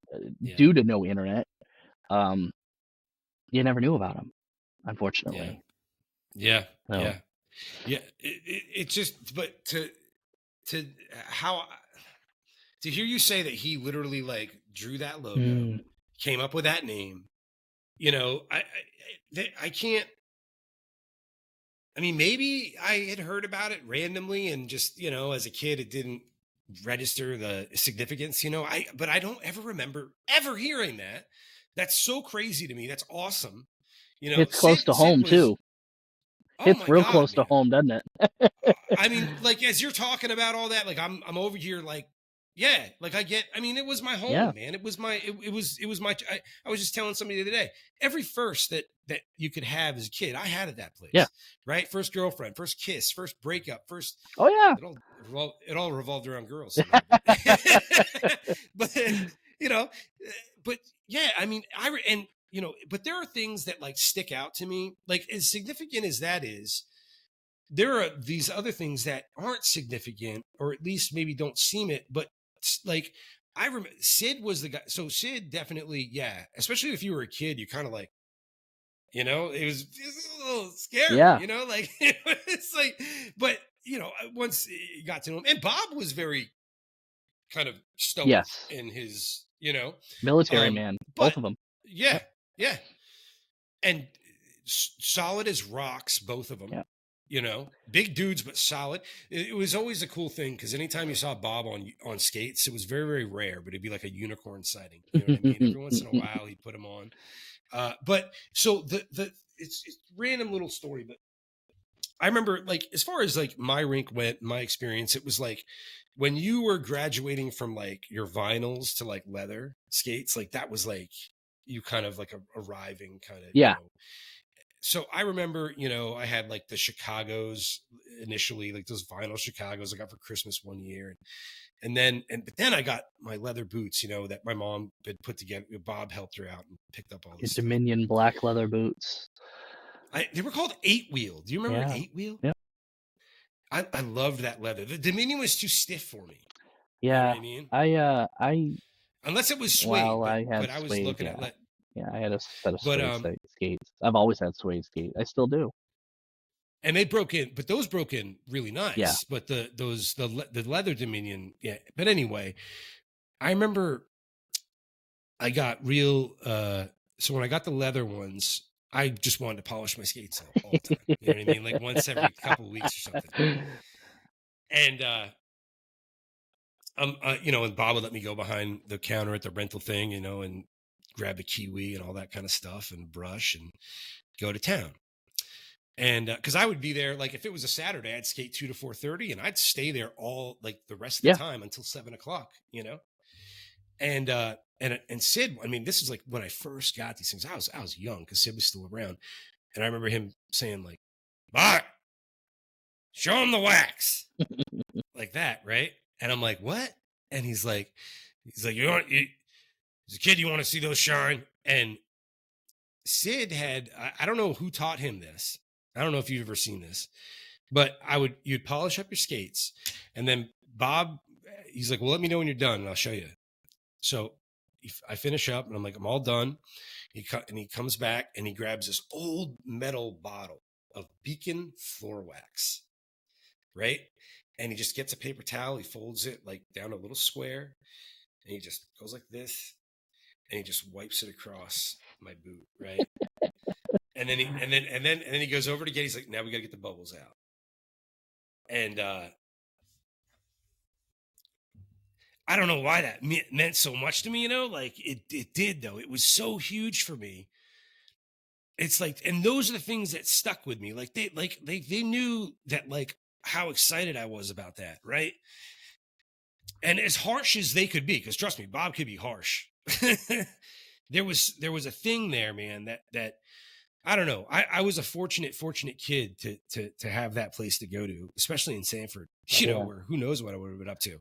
due to no internet, you never knew about them, unfortunately. It just, but to hear you say that he literally like drew that logo, came up with that name, you know, I can't. I mean, maybe I had heard about it randomly and just, you know, as a kid, it didn't register the significance, you know, but I don't ever remember ever hearing that. That's so crazy to me. That's awesome. You know, it's close to home too. Oh Hits my real God, close to man. home, doesn't it? I mean, like as you're talking about all that, like I'm over here, like, yeah, like I mean, it was my home, Yeah. man. It was my, it was my, I was just telling somebody the other day, every first that you could have as a kid, I had at that place. Yeah. Right. First girlfriend, first kiss, first breakup, first, Oh yeah. it all revolved around girls somehow. But, you know, but yeah, I mean, and you know, but there are things that like stick out to me, like as significant as that is. There are these other things that aren't significant, or at least maybe don't seem it, but like I remember Sid was the guy. So Sid definitely, yeah, especially if you were a kid, you kind of like, it was a little scary, Yeah. like it's like, but once you got to know him, and Bob was very kind of stoic Yes. in his, Military man, but both of them. yeah, Yep. yeah, and solid as rocks, both of them. Yeah. Big dudes, but solid. It was always a cool thing because anytime you saw Bob on skates, it was very, very rare, but it'd be like a unicorn sighting. You know what I mean? Every once in a while, he'd put them on. But so it's random little story, but I remember like as far as like my rink went, my experience, it was like when you were graduating from like your vinyls to like leather skates, like that was like you kind of like arriving kind of, Yeah. So I remember, I had like the Chicago's initially, like those vinyl Chicago's I got for Christmas one year. But then I got my leather boots, that my mom had put together. Bob helped her out and picked up all Your this stuff. Dominion black leather boots. They were called 8-wheel. Do you remember Yeah. 8-wheel? Yeah. I loved that leather. The Dominion was too stiff for me. Yeah. You know what I mean? I Unless it was suede. well, but, I had but I was suede, looking yeah. at Yeah, I had a set of But, suede skates. I've always had suede skates. I still do. and they broke in, but those broke in really nice. Yeah. But the leather Dominion, yeah. But anyway, I remember I got real. So when I got the leather ones, I just wanted to polish my skates all the time. You know what I mean? Like once every couple of weeks or something. And and Bob would let me go behind the counter at the rental thing, and grab a kiwi and all that kind of stuff and brush and go to town. And because I would be there, like if it was a Saturday, I'd skate 2 to 4:30, and I'd stay there all like the rest of the time until 7:00. And Sid, I mean, this is like when I first got these things. I was young because Sid was still around, and I remember him saying like, "Bart, show him the wax," like that, right? And I'm like, "What?" And he's like, as a kid, you want to see those shine? And Sid had, I don't know who taught him this. I don't know if you've ever seen this, but you'd polish up your skates, and then Bob, he's like, "Well, let me know when you're done, and I'll show you." So I finish up, and I'm like, "I'm all done." And he comes back, and he grabs this old metal bottle of Beacon floor wax, right? And he just gets a paper towel, he folds it like down a little square, and he just goes like this, and he just wipes it across my boot, right? And then he goes over to he's like, "Now we got to get the bubbles out." And I don't know why that meant so much to me, like it did though. It was so huge for me. It's like, and those are the things that stuck with me. Like they knew that like how excited I was about that, right? And as harsh as they could be, because trust me, Bob could be harsh. there was a thing there, man, that I don't know. I was a fortunate kid to have that place to go to, especially in Sanford, where who knows what I would have been up to.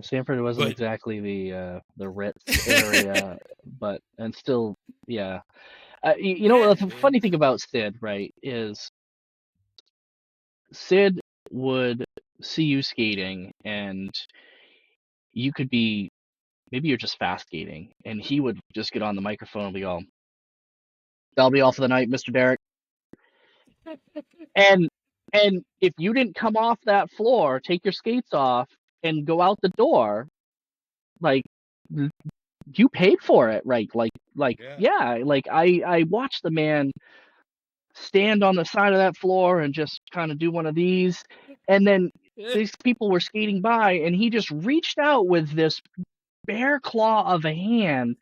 Sanford wasn't exactly the Ritz area, and still, yeah. The funny thing about Sid, right, is Sid would see you skating, and you could be, maybe you're just fast skating, and he would just get on the microphone and be all, "That'll be all for the night, Mr. Derek." And if you didn't come off that floor, take your skates off, and go out the door, like you paid for it, right? Yeah. Like I watched the man stand on the side of that floor and just kind of do one of these, and then these people were skating by, and he just reached out with this bear claw of a hand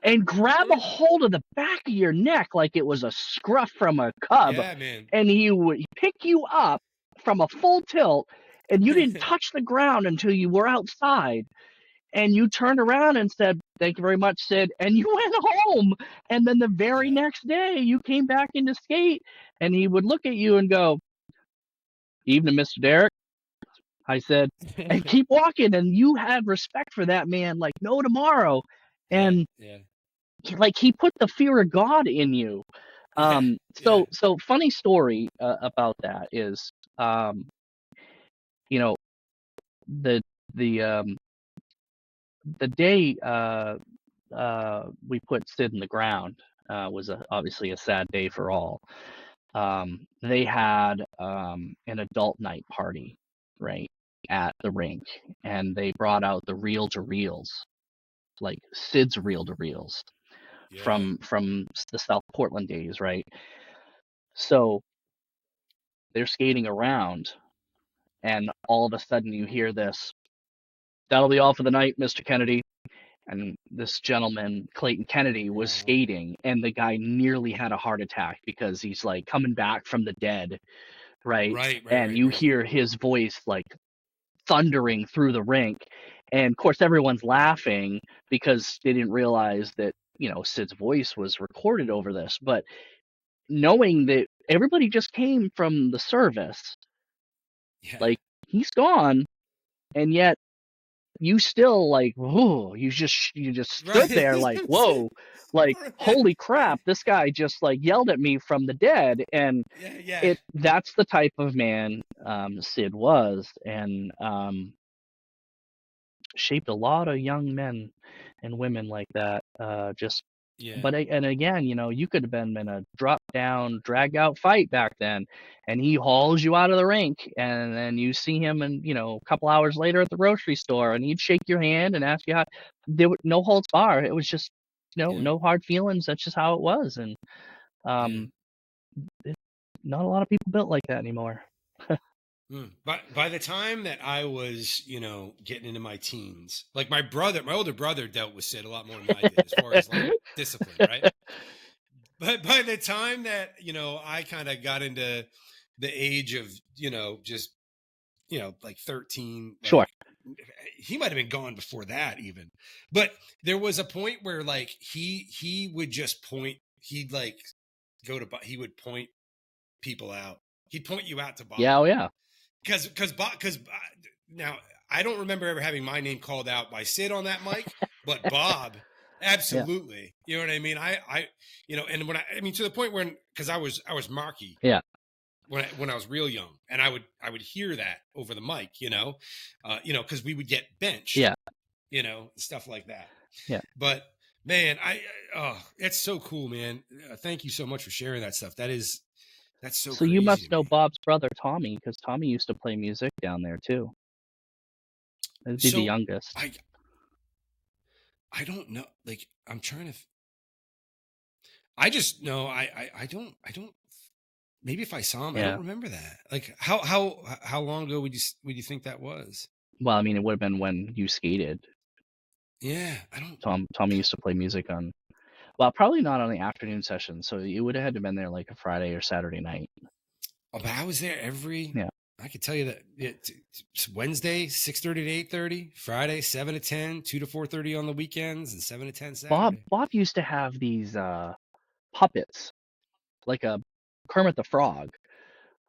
and grab a hold of the back of your neck like it was a scruff from a cub, Yeah, man. and he would pick you up from a full tilt, and you didn't touch the ground until you were outside, and you turned around and said, "Thank you very much, Sid," and you went home. And then the very Yeah. next day, you came back into skate, and he would look at you and go, "Evening, Mr. Derek." I said, and keep walking, and you had respect for that man like no tomorrow. Yeah, And yeah, like he put the fear of God in you. yeah, yeah, So funny story about that is, you know, the the um, the day we put Sid in the ground was obviously a sad day for all. They had an adult night party, right, at the rink, and they brought out the reel-to-reels, like Sid's reel-to-reels yeah. from the South Portland days, right? So they're skating around, and all of a sudden you hear this, "That'll be all for the night, Mr. Kennedy." And this gentleman, Clayton Kennedy, was Oh, skating, and the guy nearly had a heart attack because he's like coming back from the dead, right? right, right, And right, you right. hear his voice like thundering through the rink. And of course, everyone's laughing because they didn't realize that, Sid's voice was recorded over this. But knowing that everybody just came from the service, Yeah. like he's gone, and yet you still like, whoa, you just stood Right. there like, whoa, like Right. holy crap, this guy just like yelled at me from the dead. And Yeah, yeah, that's the type of man Sid was, and shaped a lot of young men and women like that. Just yeah, but and again, you could have been in a drop down, drag out fight back then, and he hauls you out of the rink, and then you see him, and a couple hours later at the grocery store, and he'd shake your hand and ask you how. There were no holds bar. It was just, yeah, no hard feelings. That's just how it was, and yeah. um, it, not a lot of people built like that anymore. But by the time that I was, getting into my teens, like my older brother dealt with Sid a lot more than I did as far as like discipline, right? But by the time that, I kind of got into the age of, just, like 13, Sure. like he might have been gone before that even. But there was a point where like he would just point, he'd like he would point people out. He'd point you out to Yeah. Bob. Oh yeah. Because now I don't remember ever having my name called out by Sid on that mic, but Bob, Yeah. absolutely. You know what I mean? And when I mean to the point when because I was Marky Yeah. when I was real young, and I would hear that over the mic, because we would get benched, Yeah. stuff like that. Yeah. But man, oh, it's so cool, man. Thank you so much for sharing that stuff. That's so So you crazy must to know me. Bob's brother Tommy, because Tommy used to play music down there too. That'd be the So youngest. I don't know. Like I'm trying to. I just know I don't. Maybe if I saw him, I Yeah. don't remember that. Like how long ago would you think that was? Well, I mean, it would have been when you skated. Yeah, I don't. Tommy used to play music on. Well, probably not on the afternoon session. So you would have had to been there like a Friday or Saturday night. Oh, but I was there every. Yeah. I could tell you that it's Wednesday 6:30 to 8:30, Friday 7 to 10, 2 to 4:30 on the weekends, and 7 to 10 Saturday. Bob used to have these puppets, like a Kermit the Frog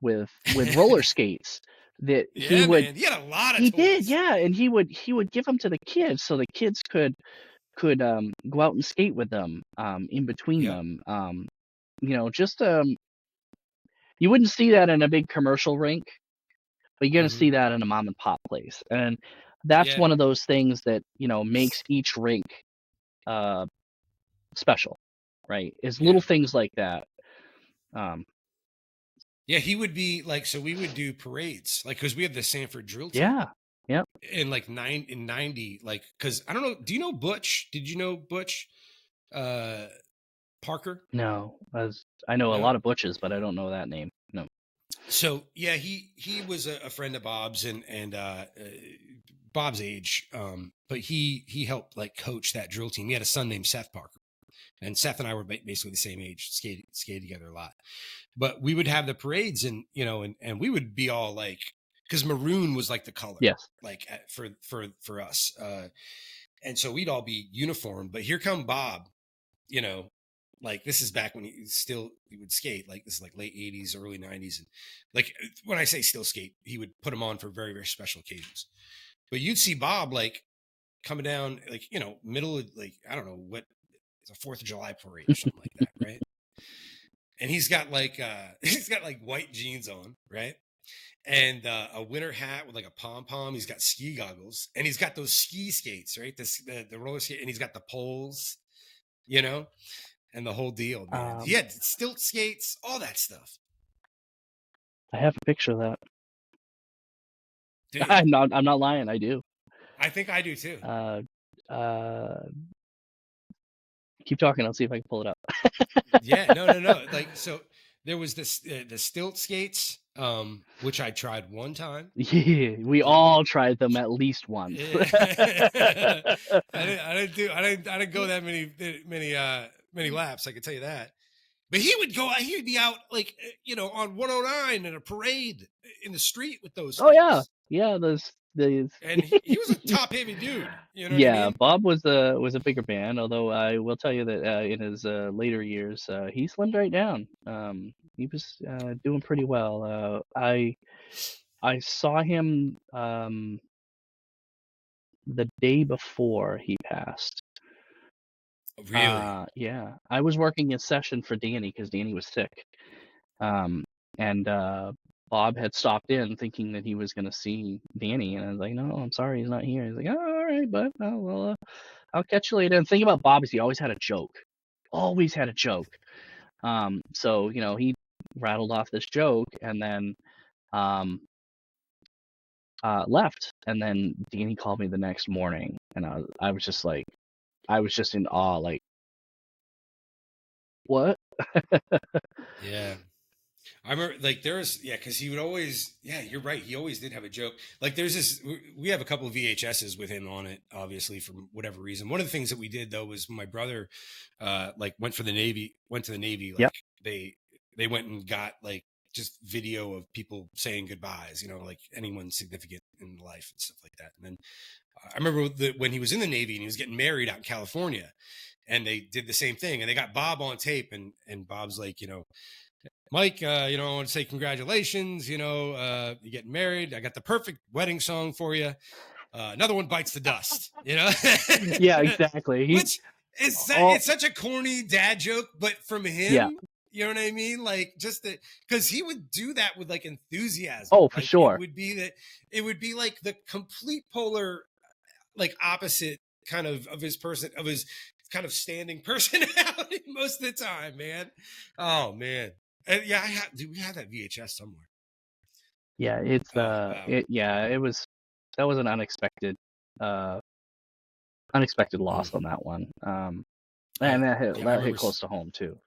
with roller skates that Yeah, man, he had a lot of he did, toys. yeah, and he would give them to the kids so the kids could go out and skate with them in between Yep. them. Just you wouldn't see that in a big commercial rink, but you're gonna Hmm. see that in a mom and pop place, and that's Yeah. one of those things that makes each rink special, right? Is Yeah. little things like that. Um, Yeah, he would be like, so we would do parades, like, because we have the Sanford drill team yeah, yep. in like 90, like, because I don't know. Do you know Butch? Did you know Butch uh, Parker? No, as I know a No. lot of Butches, but I don't know that name. No. So yeah, he was a friend of Bob's, and Bob's age, but he helped like coach that drill team. He had a son named Seth Parker, and Seth and I were basically the same age, skated together a lot. But we would have the parades, and and we would be all like, because maroon was like the color, Yes. like for us, and so we'd all be uniform. But here come Bob, like this is back when he would skate, like this is like late 80s, early 90s, and like when I say still skate, he would put them on for very, very special occasions. But you'd see Bob like coming down, like middle of, like, I don't know what, it's a 4th of July parade or something like that, right? And he's got like white jeans on, right? And a winter hat with like a pom-pom. He's got ski goggles, and he's got those ski skates, right? The roller skate, and he's got the poles, and the whole deal, man. He had stilt skates, all that stuff. I have a picture of that. Dude, I'm not lying. I do. I think I do too. Keep talking. I'll see if I can pull it up. Yeah, no. Like, so there was this the stilt skates, which I tried one time. Yeah, we all tried them at least once. I didn't go that many laps, I can tell you that. But he would be out like on 109 in a parade in the street with those Oh things. yeah, those. And he was a top heavy dude. You know what I mean? Bob was a bigger man. Although I will tell you that in his later years, he slimmed right down. He was doing pretty well. I saw him the day before he passed. Really? Yeah. I was working a session for Danny because Danny was sick. And Bob had stopped in thinking that he was going to see Danny, and I was like, "No, I'm sorry, he's not here." He's like, "Oh, all right, bud. Oh, well, I'll catch you later." And the thing about Bob is he always had a joke. Always had a joke. So he rattled off this joke and then left. And then Danny called me the next morning, and I was just like, I was just in awe, like, what? Yeah. I remember, like, because he would always, you're right. He always did have a joke. Like, we have a couple of VHSs with him on it, obviously, for whatever reason. One of the things that we did, though, was my brother, went to the Navy. Like, Yep. they went and got, like, just video of people saying goodbyes, like anyone significant in life and stuff like that. And then I remember when he was in the Navy and he was getting married out in California, and they did the same thing, and they got Bob on tape, and Bob's like, Mike, I want to say congratulations. You're getting married. I got the perfect wedding song for you. Another one bites the dust. Yeah, exactly. Which is it's such a corny dad joke, but from him, you know what I mean? Like, just because he would do that with like enthusiasm. Oh, for sure. It would be like the complete polar, like opposite kind of his kind of standing personality most of the time, man. Oh man. And we have that VHS somewhere. Yeah, it's wow. that was an unexpected loss on that one. And that hit close to home too.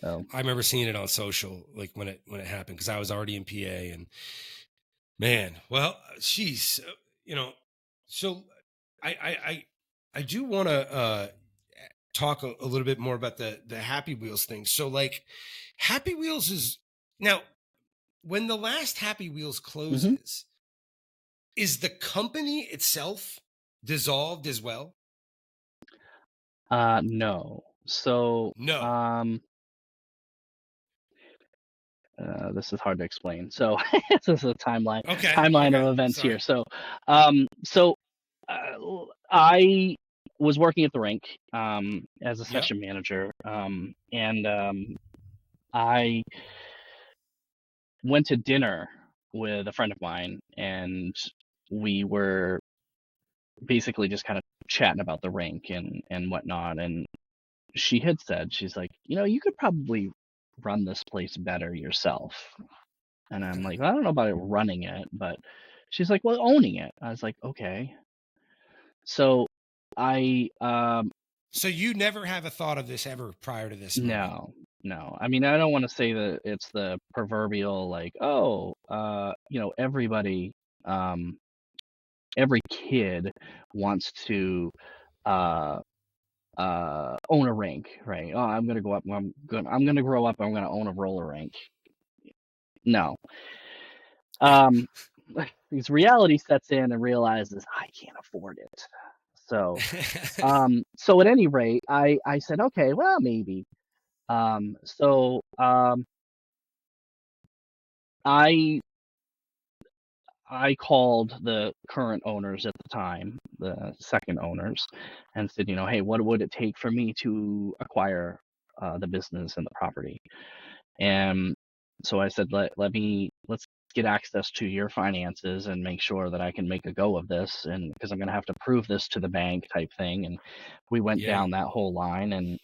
So I remember seeing it on social, like when it happened, because I was already in PA, and man, well, geez, so I do want to talk a little bit more about the Happy Wheels thing. So like Happy Wheels is now, when the last Happy Wheels closes, is the company itself dissolved as well? no. So no. This is hard to explain. So this is a timeline of events here. So I was working at the rink as a session manager, and I went to dinner with a friend of mine, and we were basically just kind of chatting about the rink and whatnot. And she had said, she's like, you could probably run this place better yourself. And I'm like, I don't know about it running it, but she's like, well, owning it. I was like, okay. So so you never have a thought of this ever prior to this moment? No. I mean, I don't want to say that it's the proverbial like, everybody every kid wants to uh, own a rink, right? Oh, I'm gonna go up. I'm gonna grow up. I'm gonna own a roller rink. No. These reality sets in and realizes I can't afford it. So, so at any rate, I said, okay, well, maybe. So I called the current owners at the time, the second owners, and said, hey, what would it take for me to acquire the business and the property? And so I said, let's get access to your finances and make sure that I can make a go of this, and because I'm going to have to prove this to the bank type thing. And we went Yeah. down that whole line, and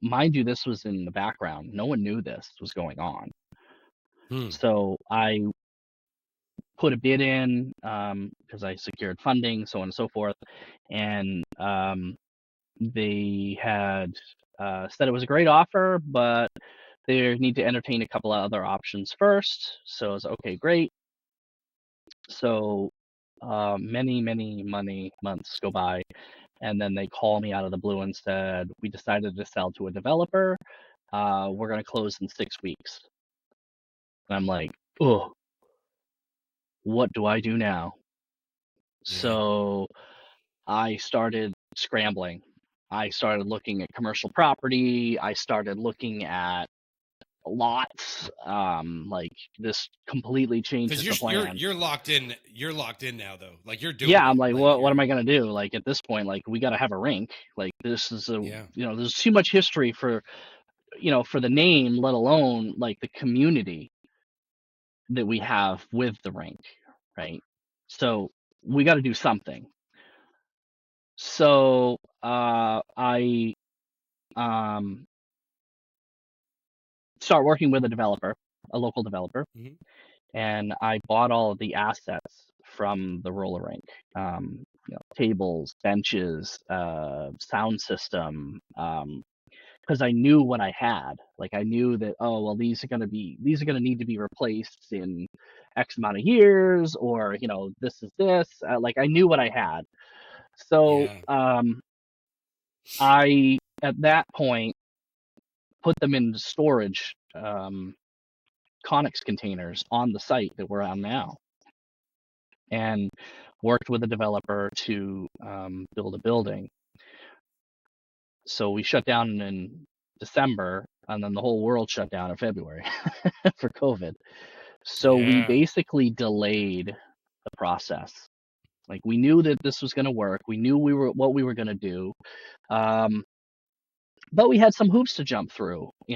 mind you, this was in the background. No one knew this was going on. So I put a bid in because I secured funding, so on and so forth, and they had said it was a great offer, but they need to entertain a couple of other options first. So I was okay, great. So many months go by, and then they call me out of the blue and said, we decided to sell to a developer. We're going to close in 6 weeks. And I'm like, oh, what do I do now? Yeah. So I started scrambling. I started looking at commercial property. I started looking at lots. Like, this completely changes the plan. You're locked in. You're locked in now, though. Like, you're doing. Yeah, I'm it. like, what am I gonna do? Like, at this point, like, we got to have a rink. Like, this is there's too much history for for the name, let alone like the community that we have with the rink, right? So we got to do something. So I start working with a local developer, and I bought all of the assets from the roller rink. Tables, benches, sound system, because I knew what I had. Like, I knew that, oh well, these are gonna need to be replaced in X amount of years, or this is this. Like, I knew what I had. So I, at that point, put them in storage Conex containers on the site that we're on now, and worked with a developer to build a building. So we shut down in December, and then the whole world shut down in February for COVID. So we basically delayed the process. Like, we knew that this was going to work. We knew what we were going to do. But we had some hoops to jump through. We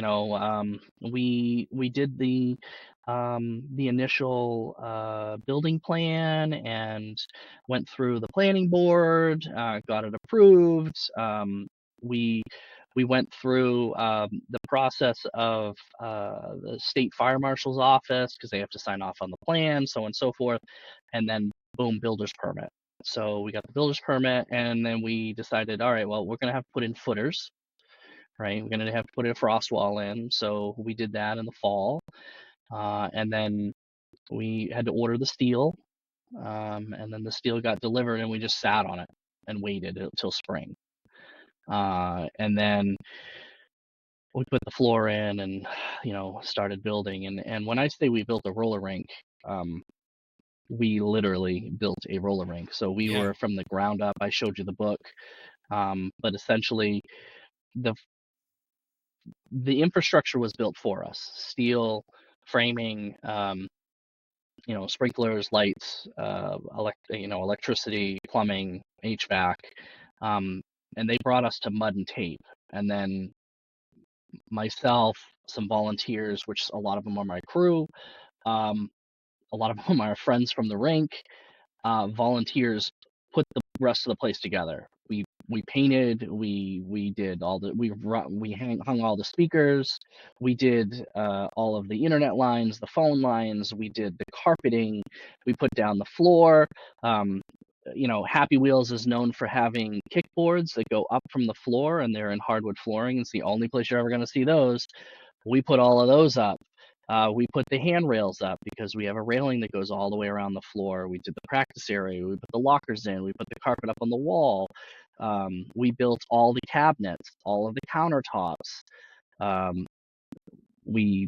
did the initial building plan and went through the planning board, got it approved. We went through the process of the state fire marshal's office, because they have to sign off on the plan, so on and so forth, and then boom, builder's permit. So we got the builder's permit, and then we decided, all right, well, we're going to have to put in footers, right? We're going to have to put a frost wall in. So we did that in the fall. And then we had to order the steel. And then the steel got delivered, and we just sat on it and waited until spring. And then we put the floor in and, started building. And when I say we built a roller rink, we literally built a roller rink. So we were from the ground up. I showed you the book. But essentially, the infrastructure was built for us: steel framing, sprinklers, lights, electricity, plumbing, HVAC, and they brought us to mud and tape. And then myself, some volunteers, which a lot of them are my crew, a lot of them are friends from the rink, volunteers put the rest of the place together. We painted, we did all the, we hung all the speakers, we did all of the internet lines, the phone lines, we did the carpeting, we put down the floor. Happy Wheels is known for having kickboards that go up from the floor, and they're in hardwood flooring. It's the only place you're ever going to see those. We put all of those up, We put the handrails up because we have a railing that goes all the way around the floor. We did the practice area. We put the lockers in. We put the carpet up on the wall. We built all the cabinets, all of the countertops. Um, we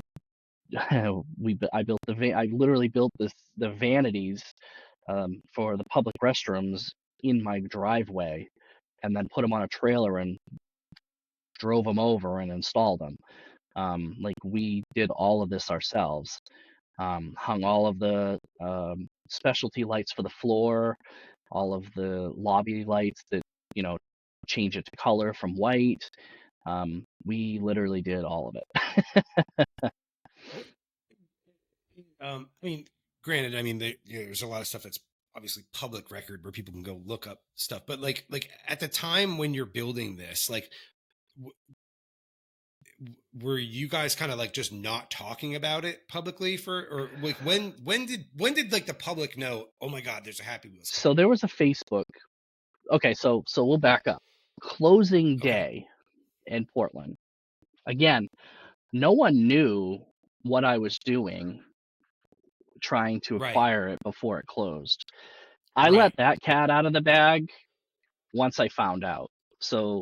I literally built the vanities for the public restrooms in my driveway, and then put them on a trailer and drove them over and installed them. Like, we did all of this ourselves. Hung all of the specialty lights for the floor, all of the lobby lights that, change it to color from white. We literally did all of it. What? I mean, granted, I mean, there's a lot of stuff that's obviously public record where people can go look up stuff. But like at the time when you're building this, like, were you guys kind of like just not talking about it publicly or like when did like the public know, oh my God, there's a Happy Wheels? So there was a Facebook. Okay, so we'll back up. Closing Okay. day in Portland. Again, no one knew what I was doing trying to Right. acquire it before it closed. I let that cat out of the bag once I found out. So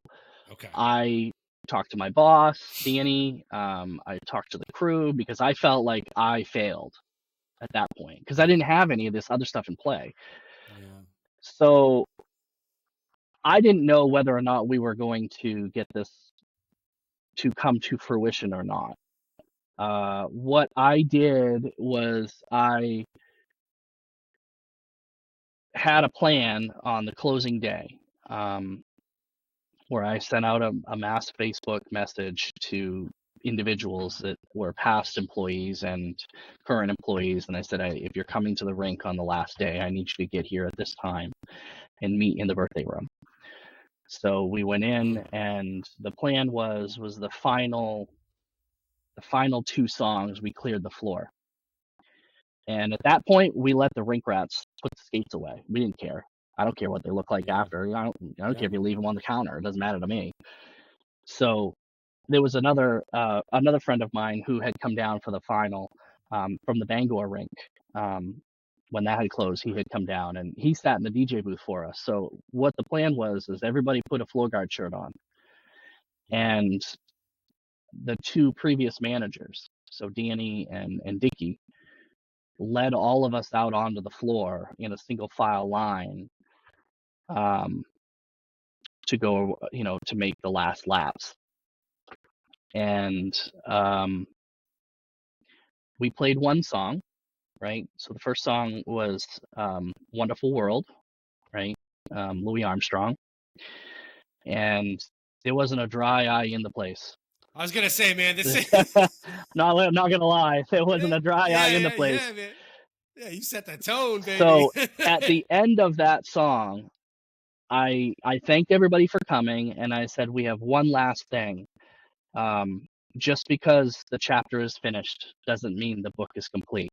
Okay. I talked to my boss, Danny. I talked to the crew because I felt like I failed at that point because I didn't have any of this other stuff in play. Yeah. So I didn't know whether or not we were going to get this to come to fruition or not. What I did was I had a plan on the closing day, where I sent out a mass Facebook message to individuals that were past employees and current employees. And I said, if you're coming to the rink on the last day, I need you to get here at this time and meet in the birthday room. So we went in, and the plan was the final two songs, we cleared the floor. And at that point, we let the rink rats put the skates away. We didn't care. I don't care what they look like after. I don't care if you leave them on the counter. It doesn't matter to me. So there was another friend of mine who had come down for the final from the Bangor rink. When that had closed, he had come down and he sat in the DJ booth for us. So what the plan was is everybody put a floor guard shirt on, and the two previous managers, so Danny and Dickie, led all of us out onto the floor in a single file line to go, to make the last laps. And we played one song, right? So the first song was Wonderful World, right? Louis Armstrong. And there wasn't a dry eye in the place. I was going to say, man, this No, I'm not going to lie. There wasn't a dry eye in the place. Yeah, man. Yeah, you set the tone, baby. So at the end of that song, I thanked everybody for coming, and I said, we have one last thing. Just because the chapter is finished doesn't mean the book is complete.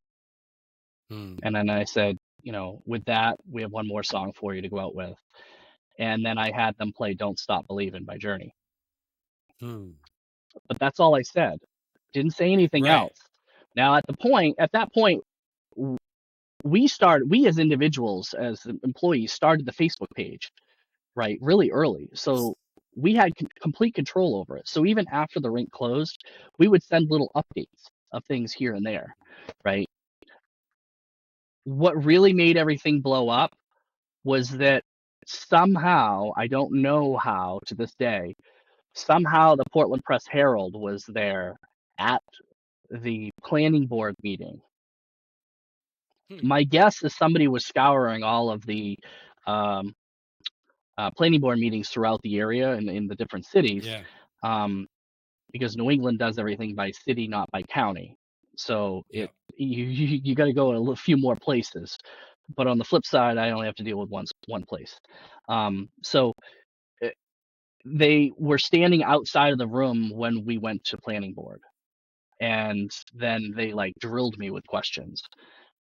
And then I said, with that, we have one more song for you to go out with. And then I had them play Don't Stop Believin' by Journey. But that's all I said. Didn't say anything else. Now, at that point, we as individuals, as employees, started the Facebook page, right, really early. So we had complete control over it. So even after the rink closed, we would send little updates of things here and there, right? What really made everything blow up was that somehow, I don't know how to this day, somehow the Portland Press Herald was there at the planning board meeting. My guess is somebody was scouring all of the planning board meetings throughout the area and in the different cities, because New England does everything by city, not by county. So you got to go a few more places. But on the flip side, I only have to deal with one place. So they were standing outside of the room when we went to planning board, and then they like drilled me with questions.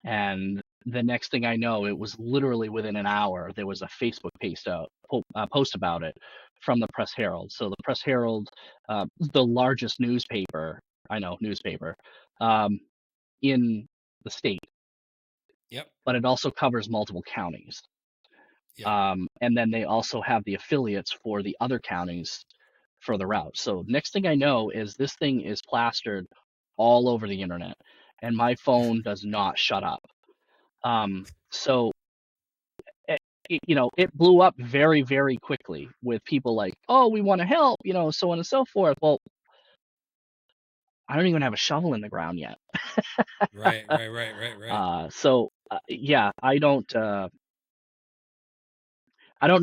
And the next thing I know, it was literally within an hour, there was a Facebook post about it from the Press Herald. So the Press Herald, the largest newspaper I know, newspaper, um, in the state, Yep. but it also covers multiple counties. Yep. And then they also have the affiliates for the other counties further out. So next thing I know is this thing is plastered all over the internet, and my phone does not shut up. So it blew up very, very quickly with people like, oh, we want to help, so on and so forth. Well, I don't even have a shovel in the ground yet. Right. Yeah, I don't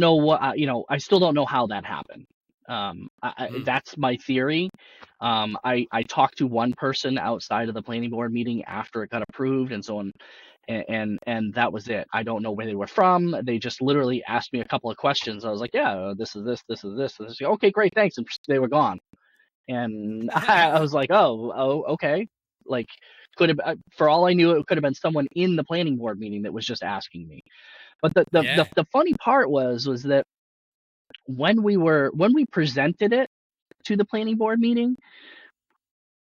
know what, I still don't know how that happened. That's my theory. I talked to one person outside of the planning board meeting after it got approved and so on, and that was it. I don't know where they were from. They just literally asked me a couple of questions. I was like, yeah, this is this. Okay, great, thanks, and they were gone. And I was like, oh, okay. Like, could have, for all I knew, it could have been someone in the planning board meeting that was just asking me. But Yeah. the funny part was that when we presented it to the planning board meeting,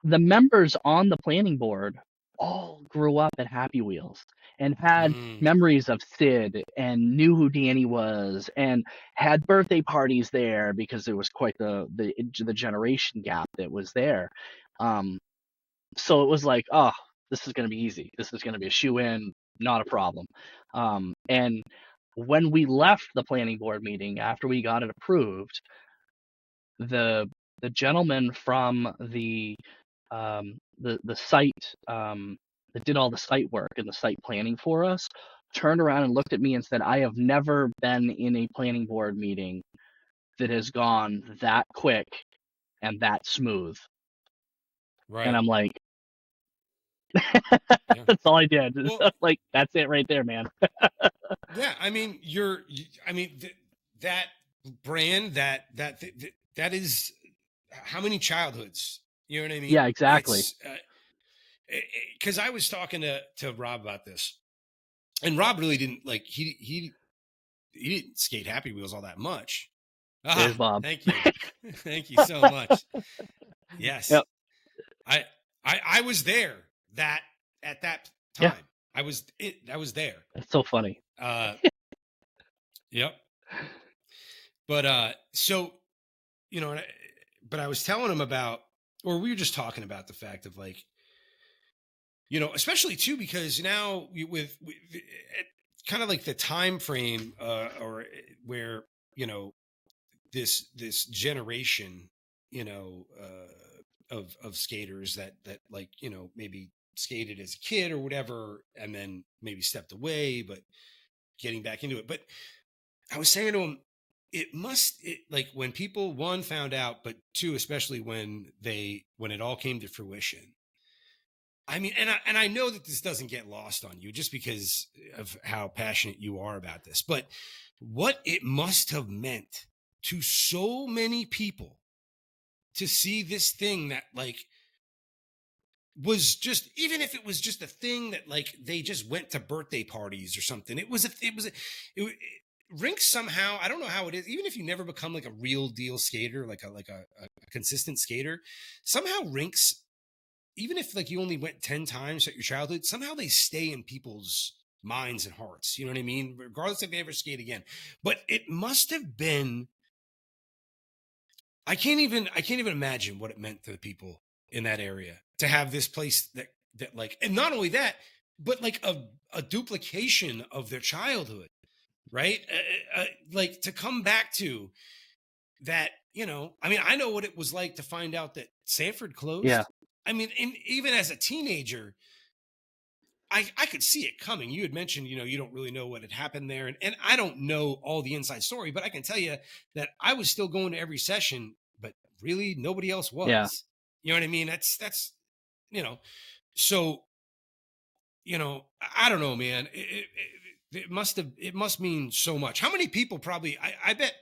the members on the planning board all grew up at Happy Wheels and had memories of Sid and knew who Danny was and had birthday parties there because there was quite the generation gap that was there. So it was like, oh, this is going to be easy. This is going to be a shoe-in, not a problem. And when we left the planning board meeting after we got it approved, the gentleman from the site that did all the site work and the site planning for us turned around and looked at me and said, I have never been in a planning board meeting that has gone that quick and that smooth. Right. And I'm like, Yeah. that's all I did. Well, like, that's it right there, man. yeah. I mean, that brand, that is how many childhoods, you know what I mean? Yeah, exactly. It's, because I was talking to Rob about this, and Rob really didn't like he didn't skate Happy Wheels all that much. There's Bob. Thank you, thank you so much. Yes, Yep. I was there at that time. Yeah. I was there. That's so funny. Yep. But so but I was telling him about, or we were just talking about the fact of like, especially too, because now with kind of like the time frame, or where, this generation, of skaters that like, maybe skated as a kid or whatever, and then maybe stepped away, but getting back into it. But I was saying to him, like when people, one, found out, but two, especially when it all came to fruition. I mean, and I know that this doesn't get lost on you just because of how passionate you are about this, but what it must have meant to so many people to see this thing that like was just, even if it was just a thing that like they just went to birthday parties or something. Rinks somehow, I don't know how it is, even if you never become like a real deal skater, like a consistent skater, somehow rinks, even if like you only went 10 times at your childhood, somehow they stay in people's minds and hearts. You know what I mean? Regardless if they ever skate again. But it must have been, I can't even imagine what it meant to the people in that area to have this place that like, and not only that, but like a duplication of their childhood, right? Like to come back to that, I mean, I know what it was like to find out that Sanford closed. Yeah. I mean, even as a teenager, I could see it coming. You had mentioned, you don't really know what had happened there. And I don't know all the inside story, but I can tell you that I was still going to every session, but really nobody else was. Yeah. You know what I mean? That's so, I don't know, man. It must mean so much. How many people probably, I bet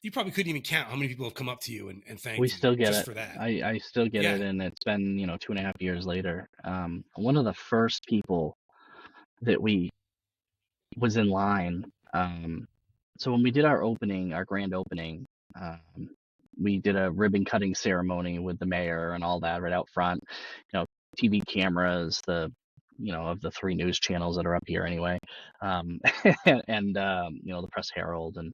you probably couldn't even count how many people have come up to you and thanked We you still get just it. for that. I still get Yeah. it, and it's been 2.5 years later. One of the first people that was in line. So when we did our grand opening, we did a ribbon cutting ceremony with the mayor and all that right out front. TV cameras, of the 3 news channels that are up here anyway, and the Press Herald and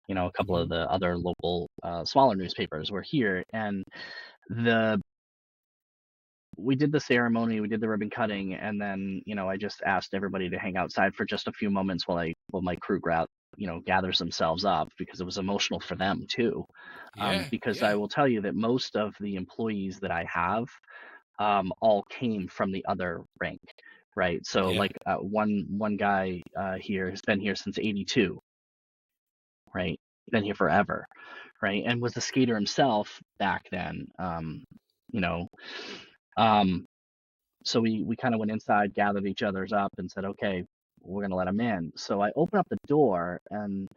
a couple of the other local smaller newspapers were here, and we did the ceremony, we did the ribbon cutting, and then I just asked everybody to hang outside for just a few moments while my crew gathers themselves up, because it was emotional for them too. Because I will tell you that most of the employees that I have all came from the other rink, right? So one guy here has been here since '82, right? Been here forever, right? And was a skater himself back then. So we kind of went inside, gathered each other's up, and said, okay, we're gonna let him in. So I opened up the door and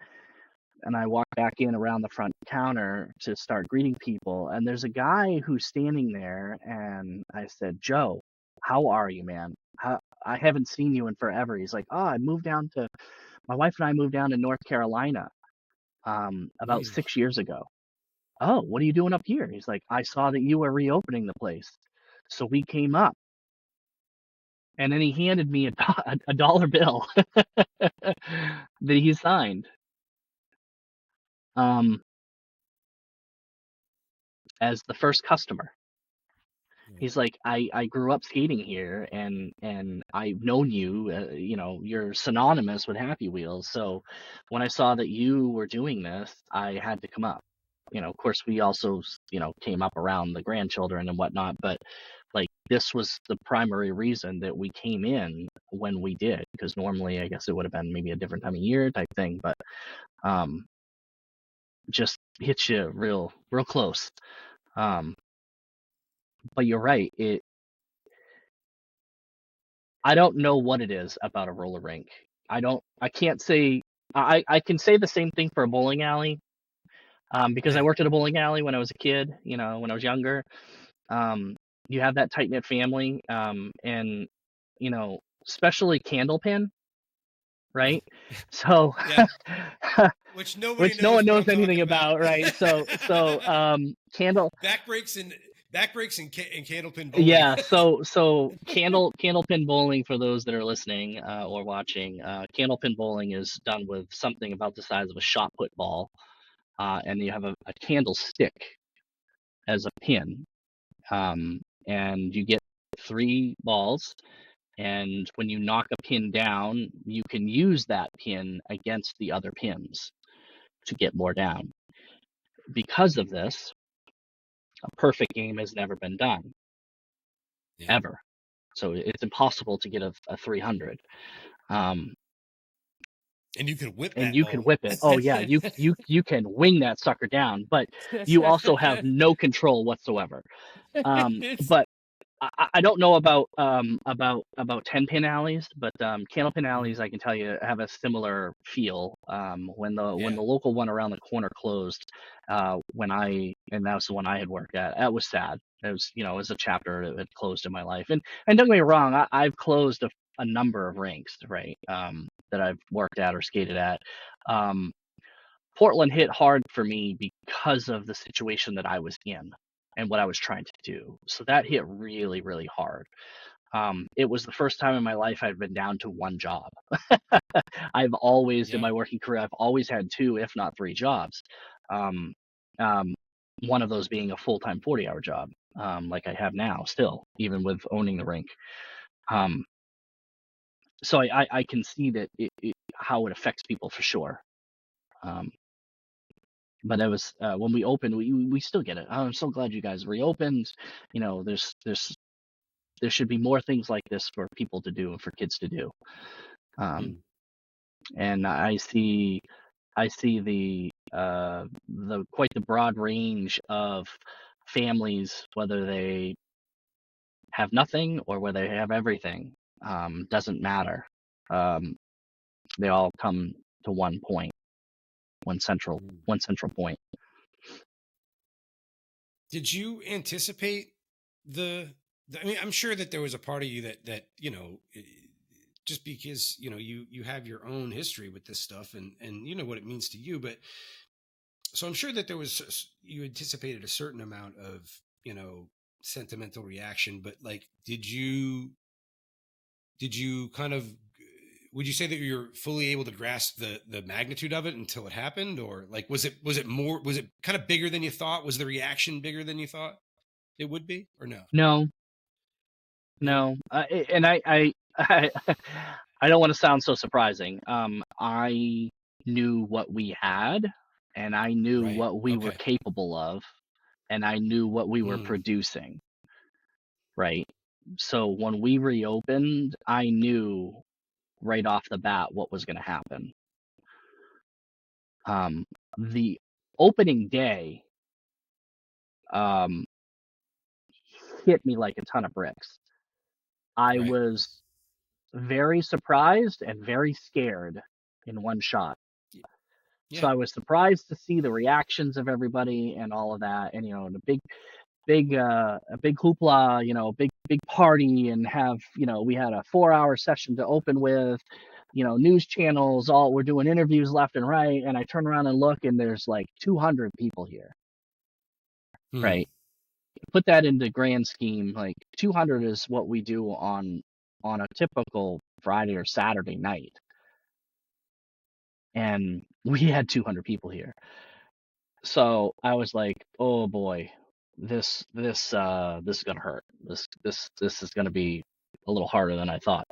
I walked back in around the front counter to start greeting people, and there's a guy who's standing there, and I said, Joe, how are you, man? I haven't seen you in forever. He's like, oh, my wife and I moved down to North Carolina about 6 years ago. Oh, what are you doing up here? He's like, I saw that you were reopening the place, so we came up. And then he handed me a dollar bill that he signed as the first customer. He's like, I grew up skating here, and I've known you. You're synonymous with Happy Wheels. So when I saw that you were doing this, I had to come up. Of course, we also came up around the grandchildren and whatnot, but this was the primary reason that we came in when we did, because normally I guess it would have been maybe a different time of year type thing, but just hits you real close. But you're right. I don't know what it is about a roller rink. I can't say, I can say the same thing for a bowling alley, because I worked at a bowling alley when I was a kid, when I was younger. You have that tight knit family, and especially Candlepin, right? So which no one knows anything about, right? So back breaks and candlepin bowling. Yeah, so candlepin bowling, for those that are listening or watching, candlepin bowling is done with something about the size of a shot put ball, and you have a candlestick as a pin. And you get 3 balls, and when you knock a pin down, you can use that pin against the other pins to get more down. Because of this, a perfect game has never been done, ever. So it's impossible to get a 300. And you can whip that. And you can whip it. Oh yeah, you can wing that sucker down, but you also have no control whatsoever. But I don't know about 10-pin alleys, but candlepin alleys, I can tell you, have a similar feel. When the local one around the corner closed, and that was the one I had worked at, that was sad. It was it was a chapter that had closed in my life. And don't get me wrong, I've closed a number of rinks, right, that I've worked at or skated at. Portland hit hard for me because of the situation that I was in and what I was trying to do. So that hit really, really hard. It was the first time in my life I'd been down to one job. I've always, in my working career, I've always had 2, if not 3 jobs. One of those being a full-time 40-hour job, like I have now still, even with owning the rink. So I can see that how it affects people for sure. But it was when we opened, we still get it. I'm so glad you guys reopened. There should be more things like this for people to do and for kids to do. And I see the quite the broad range of families, whether they have nothing or whether they have everything. Doesn't matter. They all come to one point. One central point. Did you anticipate I mean, I'm sure that there was a part of you that just because you have your own history with this stuff and you know what it means to you, but So I'm sure that there was, you anticipated a certain amount of, sentimental reaction, but like, did you kind of, would you say that you're fully able to grasp the magnitude of it until it happened? Or like, was it kind of bigger than you thought? Was the reaction bigger than you thought it would be, or no? No, No. no, and I, I don't want to sound so surprising. I knew what we had, and I knew Right. what we were Okay. capable of, and I knew what we were Mm, producing, right? So when we reopened, I knew right off the bat what was going to happen. The opening day um, hit me like a ton of bricks. I right. was very surprised and very scared in one shot. So Yeah. I was surprised to see the reactions of everybody and all of that, and the a big hoopla, big party, and have we had a 4-hour session to open with, news channels, all we're doing interviews left and right, and I turn around and look, and there's like 200 people here, Hmm. right? Put that into grand scheme, like 200 is what we do on a typical Friday or Saturday night, and we had 200 people here. So I was like, oh boy, this is gonna hurt. This is gonna be a little harder than I thought.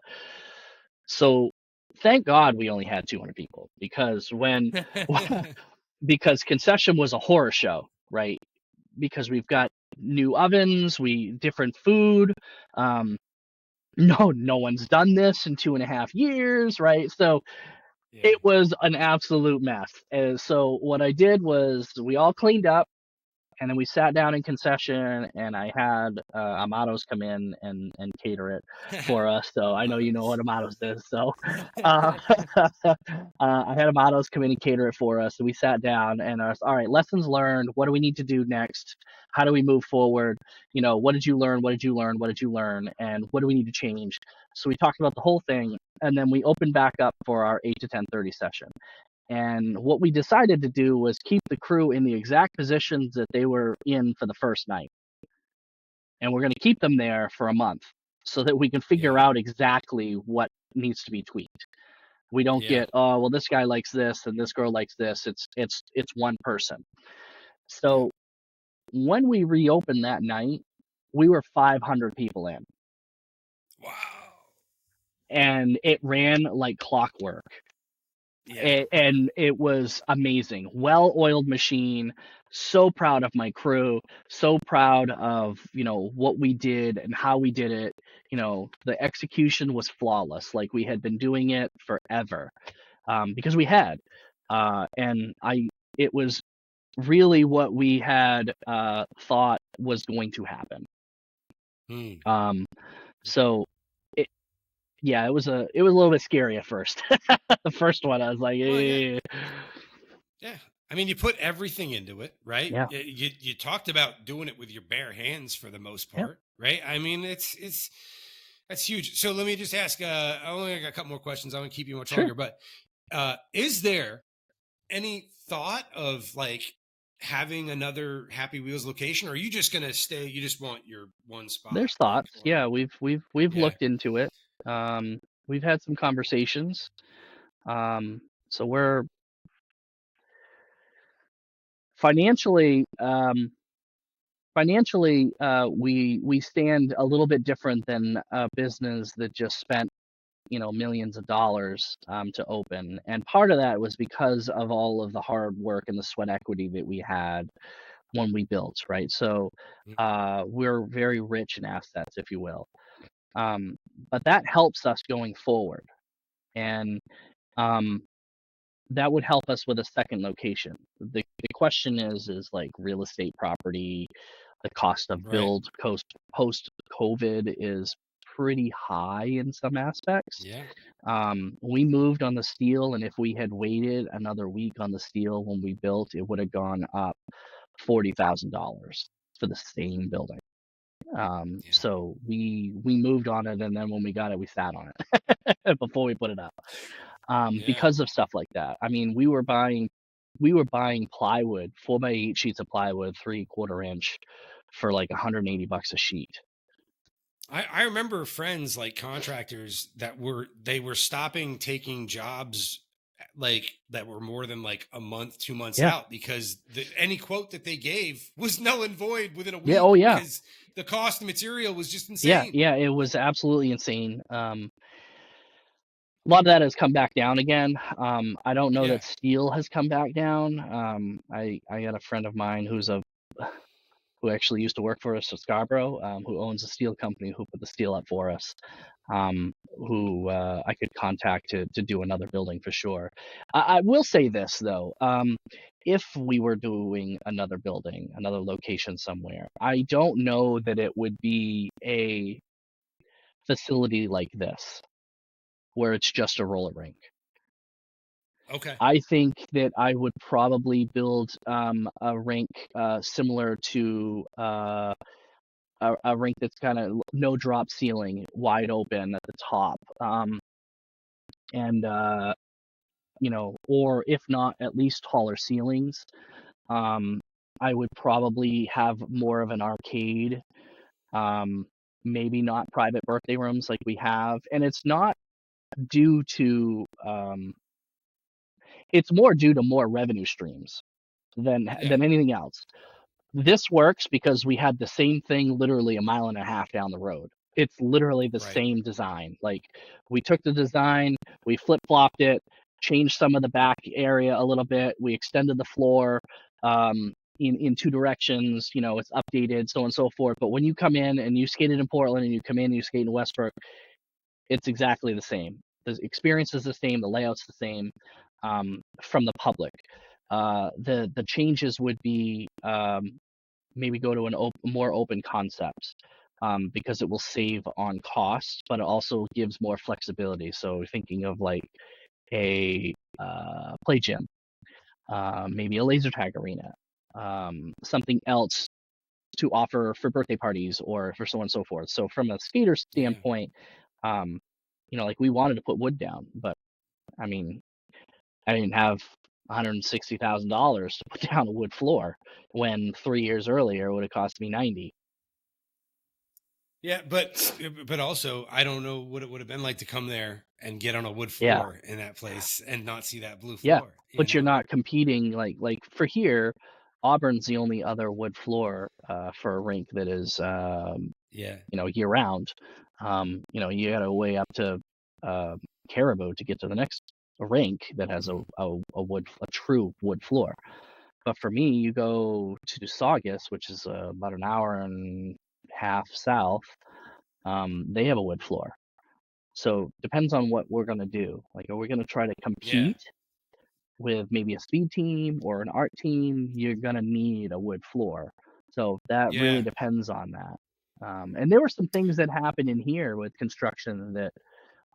So thank God we only had 200 people, because when because concession was a horror show, right? Because we've got new ovens, we different food. Um, no one's done this in 2.5 years, right? So Yeah. it was an absolute mess. And so what I did was we all cleaned up, and then we sat down in concession, and I had Amados come in and cater it for us. So I know you know Amados. what Amados is. So uh, I had Amados come in and cater it for us. So we sat down, and I was, all right, lessons learned. What do we need to do next? How do we move forward? What did you learn? What did you learn? What did you learn? And what do we need to change? So we talked about the whole thing, and then we opened back up for our 8 to 10:30 session. And what we decided to do was keep the crew in the exact positions that they were in for the first night. And we're going to keep them there for a month so that we can figure Yeah. out exactly what needs to be tweaked. We don't Yeah. get, oh, well, this guy likes this and this girl likes this. It's one person. Yeah. So when we reopened that night, we were 500 people in, Wow. and it ran like clockwork. Yeah. And it was amazing. Well-oiled machine. So proud of my crew. So proud of what we did and how we did it. The execution was flawless. Like we had been doing it forever, because we had, and it was really what we had thought was going to happen. Hmm. Um, Okay. so it, yeah, it was a little bit scary at first. The first one, I was like, Well, yeah. eh. Yeah. I mean, you put everything into it, right? Yeah. You talked about doing it with your bare hands for the most Yeah, part, right? I mean, it's that's huge. So let me just ask. I only got a couple more questions. I won't keep you much sure. longer. But is there any thought of like having another Happy Wheels location, or are you just gonna stay? You just want your one spot, There's like, thoughts. or Yeah, we've yeah, looked into it. Um, we've had some conversations. Um, so we're financially, we stand a little bit different than a business that just spent millions of dollars to open, and part of that was because of all of the hard work and the sweat equity that we had when we built, right? So mm, we're very rich in assets, if you will. Um, but that helps us going forward, and um, that would help us with a second location. The question is like real estate property, the cost of right, build post COVID is pretty high in some aspects. yeah, We moved on the steel, and if we had waited another week on the steel when we built, it would have gone up $40,000 for the same building. yeah, So we moved on it, and then when we got it, we sat on it before we put it up, yeah, because of stuff like that. I mean, we were buying. we were buying plywood, 4x8 sheets of plywood, 3/4 inch, for like $180 a sheet. I remember friends like contractors that they were stopping taking jobs like that were more than like a month, 2 months Yeah. out because any quote that they gave was null and void within a Yeah. week Oh yeah. because the cost of material was just Yeah. insane. Yeah. It was absolutely insane. A lot of that has come back down again. I don't know Yeah. that steel has come back down. I got a friend of mine who actually used to work for us at Scarborough, who owns a steel company who put the steel up for us, who I could contact to do another building for sure. I will say this though, if we were doing another building, another location somewhere, I don't know that it would be a facility like this, where it's just a roller rink. Okay. I think that I would probably build a rink similar to a rink that's kind of no drop ceiling, wide open at the top, and or if not, at least taller ceilings. I would probably have more of an arcade, um, maybe not private birthday rooms like we have, and it's not due to it's more due to more revenue streams than Yeah. anything else. This works because we had the same thing literally a mile and a half down the road. It's literally the Right. same design. Like, we took the design, we flip-flopped it, changed some of the back area a little bit, we extended the floor in two directions, it's updated, so on and so forth. But when you come in and you skated in Portland and you come in and you skate in Westbrook, it's exactly the same. The experience is the same, the layout's the same, from the public. The changes would be maybe go to more open concept, because it will save on cost, but it also gives more flexibility. So thinking of like a play gym, maybe a laser tag arena, something else to offer for birthday parties or for so on and so forth. So from a skater Yeah. standpoint, um, like we wanted to put wood down, but I mean, I didn't have $160,000 to put down a wood floor when 3 years earlier it would have cost me 90. Yeah, but also I don't know what it would have been like to come there and get on a wood Yeah, floor in that place and not see that blue yeah, floor, you but you're know? not competing like for here. Auburn's the only other wood floor for a rink that is Yeah. year round. You got to way up to Caribou to get to the next rink that has Mhm. a true wood floor. But for me, you go to Saugus, which is about an hour and a half south. They have a wood floor. So depends on what we're gonna do. Like, are we gonna try to Yeah. compete with maybe a speed team or an art team? You're gonna need a wood floor. So that really Yeah. depends on that. And there were some things that happened in here with construction that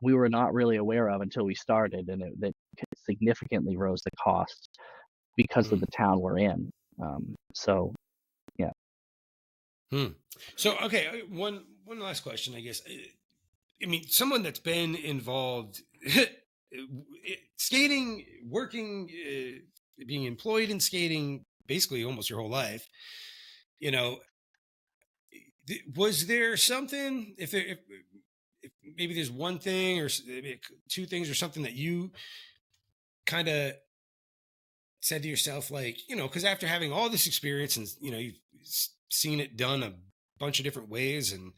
we were not really aware of until we started, and that significantly rose the cost because of Mm. the town we're in. So yeah. Hmm. So, okay, one last question, I guess. I mean, someone that's been involved skating, working, being employed in skating, basically almost your whole life. You know, was there something? If maybe there's one thing or maybe two things or something that you kind of said to yourself, like, because after having all this experience and you've seen it done a bunch of different ways, and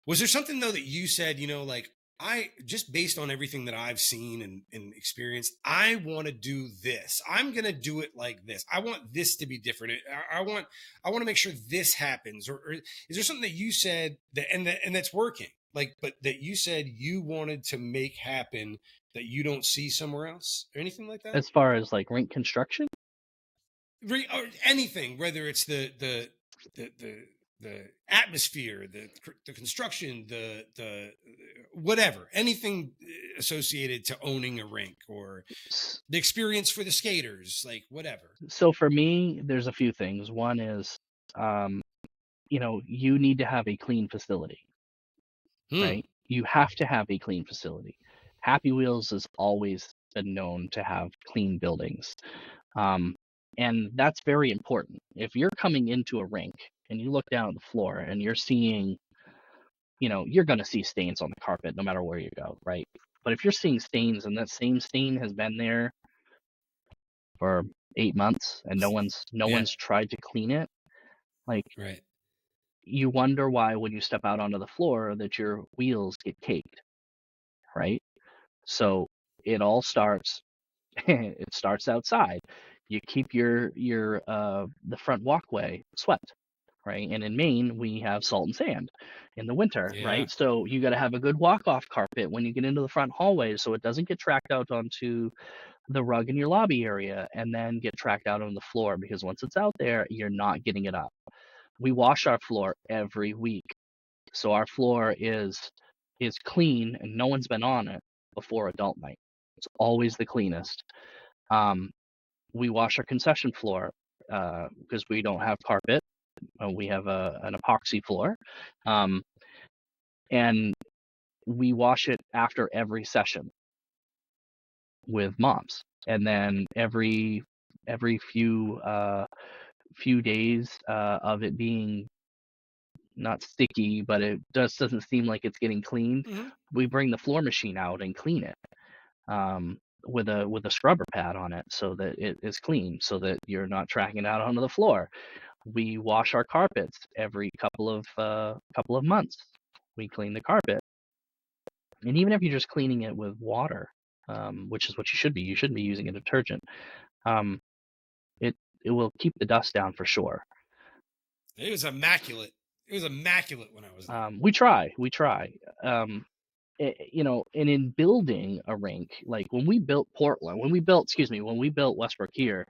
was there something though that you said, like, I just based on everything that I've seen and experienced, I want to do this. I'm gonna do it like this. I want this to be different. I want to make sure this happens. Or is there something that you said and that's working? Like, but that you said you wanted to make happen that you don't see somewhere else, or anything like that? As far as like rink construction, Or anything, whether it's the the the atmosphere, the construction, the whatever, anything associated to owning a rink or the experience for the skaters, like whatever. so for me, there's a few things. One is, um, you need to have a clean facility, Hmm. right? You have to have a clean facility. Happy Wheels has always been known to have clean buildings. And that's very important. If you're coming into a rink and you look down at the floor and you're seeing, you're going to see stains on the carpet no matter where you go, right? But if you're seeing stains and that same stain has been there for 8 months and no one's tried to clean it, like, Right. you wonder why when you step out onto the floor that your wheels get caked, right? So it all starts it starts outside. You keep your the front walkway swept, right? And in Maine, we have salt and sand in the winter, Yeah. right? So you got to have a good walk-off carpet when you get into the front hallway so it doesn't get tracked out onto the rug in your lobby area and then get tracked out on the floor, because once it's out there, you're not getting it up. We wash our floor every week. So our floor is clean and no one's been on it before adult night. It's always the cleanest. We wash our concession floor because we don't have carpet. We have an epoxy floor. And we wash it after every session with mops. And then every few days of it being not sticky, but it just doesn't seem like it's getting cleaned, we bring the floor machine out and clean it with a scrubber pad on it so that it is clean, so that you're not tracking it out onto the floor. We wash our carpets every couple of months. We clean the carpet, and even if you're just cleaning it with water, which is what you shouldn't be using a detergent. It will keep the dust down for sure. It was immaculate. It was immaculate when I was there. We try. And in building a rink, like when we built Westbrook here,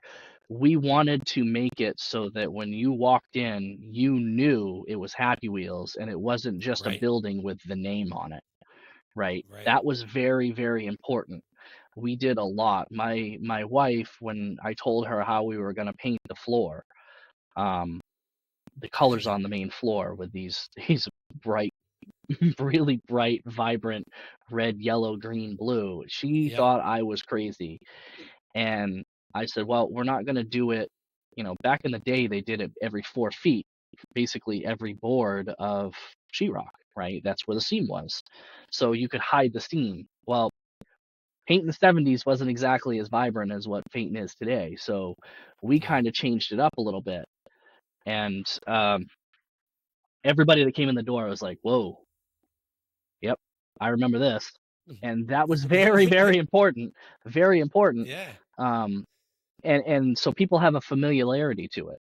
we wanted to make it so that when you walked in, you knew it was Happy Wheels and it wasn't just a building with the name on it, right? That was very, very important. We did a lot. My wife, when I told her how we were going to paint the floor, the colors on the main floor with these bright, really bright, vibrant red, yellow, green, blue, she thought I was crazy. And I said, well, we're not going to do it. Back in the day, they did it every 4 feet, basically every board of sheetrock, right? That's where the seam was. So you could hide the seam. Well, paint in the 70s wasn't exactly as vibrant as what paint is today. So we kind of changed it up a little bit. And everybody that came in the door was like, whoa, yep, I remember this. And that was very, very important. Very important. Yeah. And so people have a familiarity to it.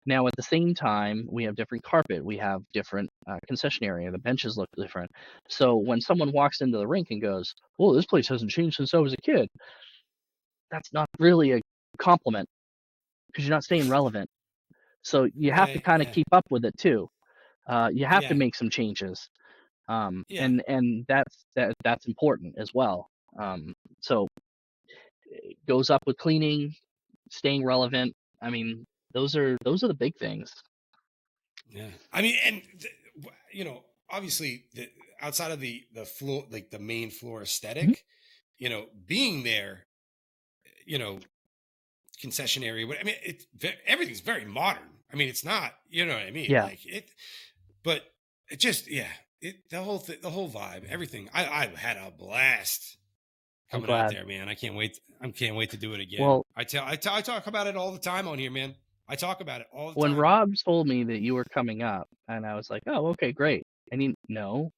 Now, at the same time, we have different carpet. We have different concession area. The benches look different. So when someone walks into the rink and goes, oh, this place hasn't changed since I was a kid, that's not really a compliment, because you're not staying relevant. So you have to kind of keep up with it too. You have to make some changes. And that's important as well. So it goes up with cleaning, staying relevant. I mean, those are the big things. Yeah. I mean, and obviously outside of the floor, like the main floor aesthetic, being there, concession area, I mean, everything's very modern. I mean, it's not, you know what I mean? Yeah. Like but it just, the whole vibe, everything. I had a blast coming out there, man. I can't wait to do it again. Well, I talk about it all the time on here, man. I talk about it all the when time. When Rob told me that you were coming up, and I was like, oh, okay, great. I didn't know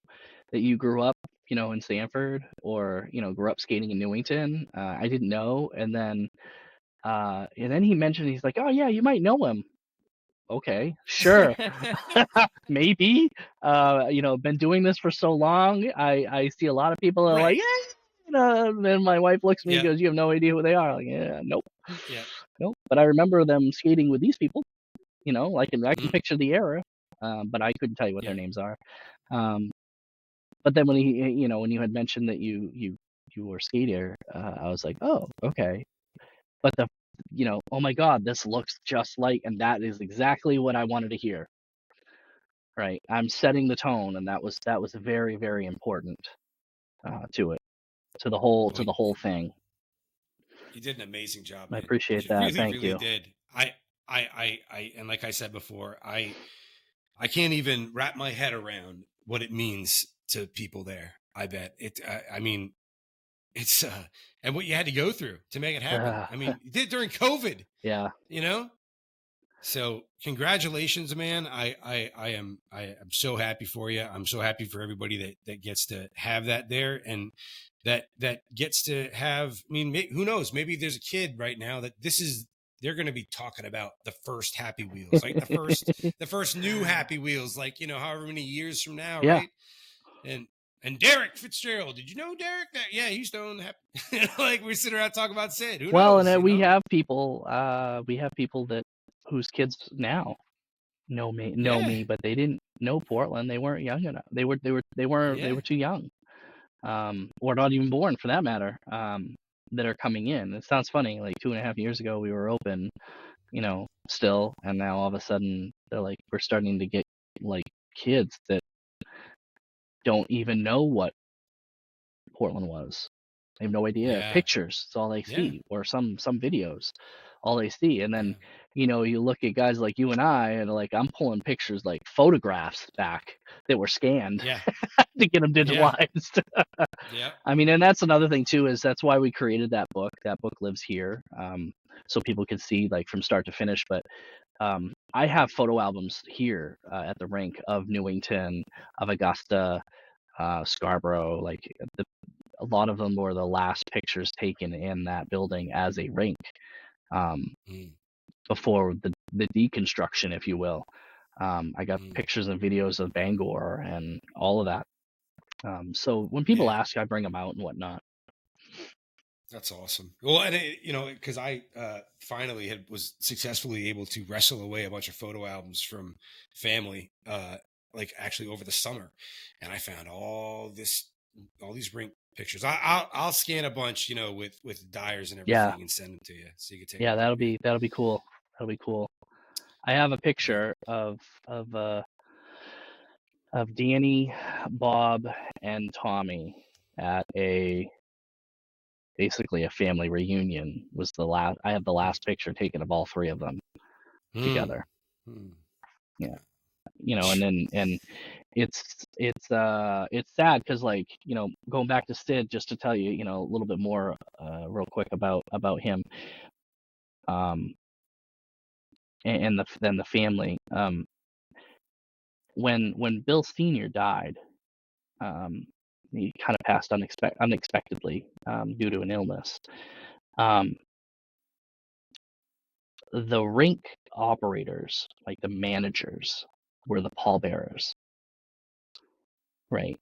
that you grew up, in Sanford, or, grew up skating in Newington. I didn't know. And then he mentioned, he's like, oh yeah, you might know him. Okay, sure. Maybe. Been doing this for so long. I see a lot of people that are like, yeah, and then my wife looks at me and goes, you have no idea who they are. Like, yeah, nope. Yeah. Nope. But I remember them skating with these people. I can picture the era, but I couldn't tell you what their names are. But then when when you had mentioned that you were a skater, I was like, oh, okay. But oh my God, this looks just like, and that is exactly what I wanted to hear. Right. I'm setting the tone, and that was very, very important to it, to the whole thing. You did an amazing job, I man. appreciate You that. really, Thank really you. did. And like I said before, I can't even wrap my head around what it means to people there. I bet it. I mean, it's and what you had to go through to make it happen. I mean, you did during COVID. Yeah. You know. So congratulations, man. I am so happy for you. I'm so happy for everybody that gets to have that there, and that gets to have. I mean, who knows? Maybe there's a kid right now that they're going to be talking about the first Happy Wheels, like the first new Happy Wheels, like, however many years from now, Yeah. right? And Derek Fitzgerald, did you know Derek? That he used to own Happy. Like, we sit around talking about Sid. Who knows? And we have people that whose kids now know me, but they didn't know Portland. They weren't young enough. They were too young, or not even born for that matter. That are coming in. It sounds funny. Like 2.5 years ago, we were open, still, and now all of a sudden they're like, we're starting to get like kids that don't even know what Portland was. They have no idea. Yeah. Pictures, it's all they see, or some videos, all they see. And then, you look at guys like you and I, and like, I'm pulling pictures, like photographs back that were scanned to get them digitalized. Yeah. I mean, and that's another thing too, is that's why we created that book. That book lives here, so people could see like from start to finish. But I have photo albums here at the rink of Newington, of Augusta, Scarborough. Like a lot of them were the last pictures taken in that building as a rink, before the deconstruction, if you will. I got pictures and videos of Bangor and all of that. So when people ask, I bring them out and whatnot. That's awesome. Well, and because I finally was successfully able to wrestle away a bunch of photo albums from family, like actually over the summer, and I found all these rink pictures. I'll scan a bunch, with dyers and everything, and send them to you so you can take. Yeah, that'll be cool. That'll be cool. I have a picture of Danny, Bob, and Tommy at basically a family reunion. Was the last. I have the last picture taken of all three of them together. Yeah, and it's sad because, like, going back to Sid, just to tell you, a little bit more real quick about him, and the family. When Bill Sr. died, he kind of passed unexpectedly due to an illness. The rink operators, like the managers, were the pallbearers, right,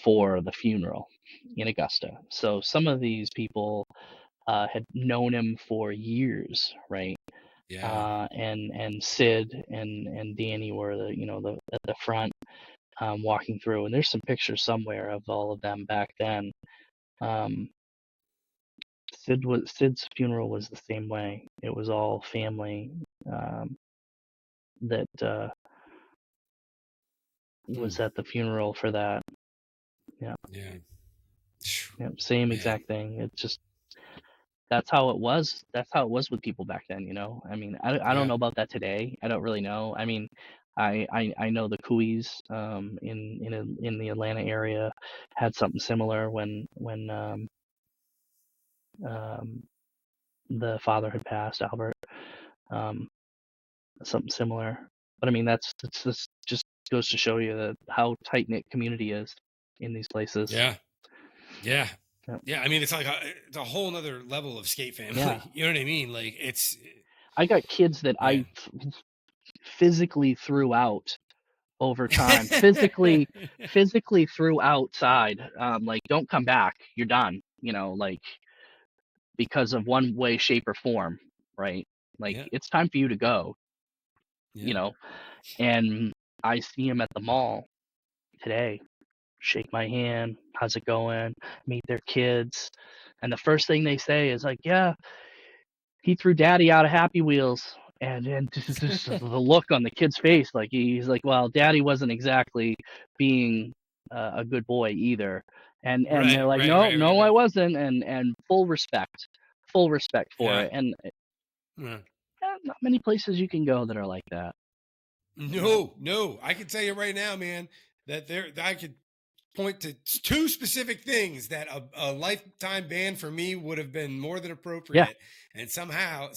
for the funeral in Augusta. So some of these people had known him for years, right? Yeah. And Sid and Danny were at the front, walking through, and there's some pictures somewhere of all of them back then. Sid's funeral was the same way. It was all family that was at the funeral for that. Yeah. Same exact thing. It's just, that's how it was. That's how it was with people back then. I mean, I don't know about that today. I don't really know. I mean, I know the Coi's in the Atlanta area had something similar when the father had passed, Albert. Something similar. But I mean, this just goes to show you how tight knit community is in these places. Yeah. I mean, it's like it's a whole nother level of skate family. Yeah. You know what I mean? Like, I got kids that I physically threw out over time. physically threw outside. Like, don't come back. You're done. Like, because of one way, shape, or form, right? Like, it's time for you to go. And I see them at the mall today. Shake my hand. How's it going? Meet their kids. And the first thing they say is like, yeah, he threw daddy out of Happy Wheels. And just the look on the kid's face, like he's like, well, daddy wasn't exactly being a good boy either. And they're like, no, I wasn't. And full respect for it. And not many places you can go that are like that. No. I can tell you right now, man, that I could point to two specific things that a lifetime ban for me would have been more than appropriate. And somehow,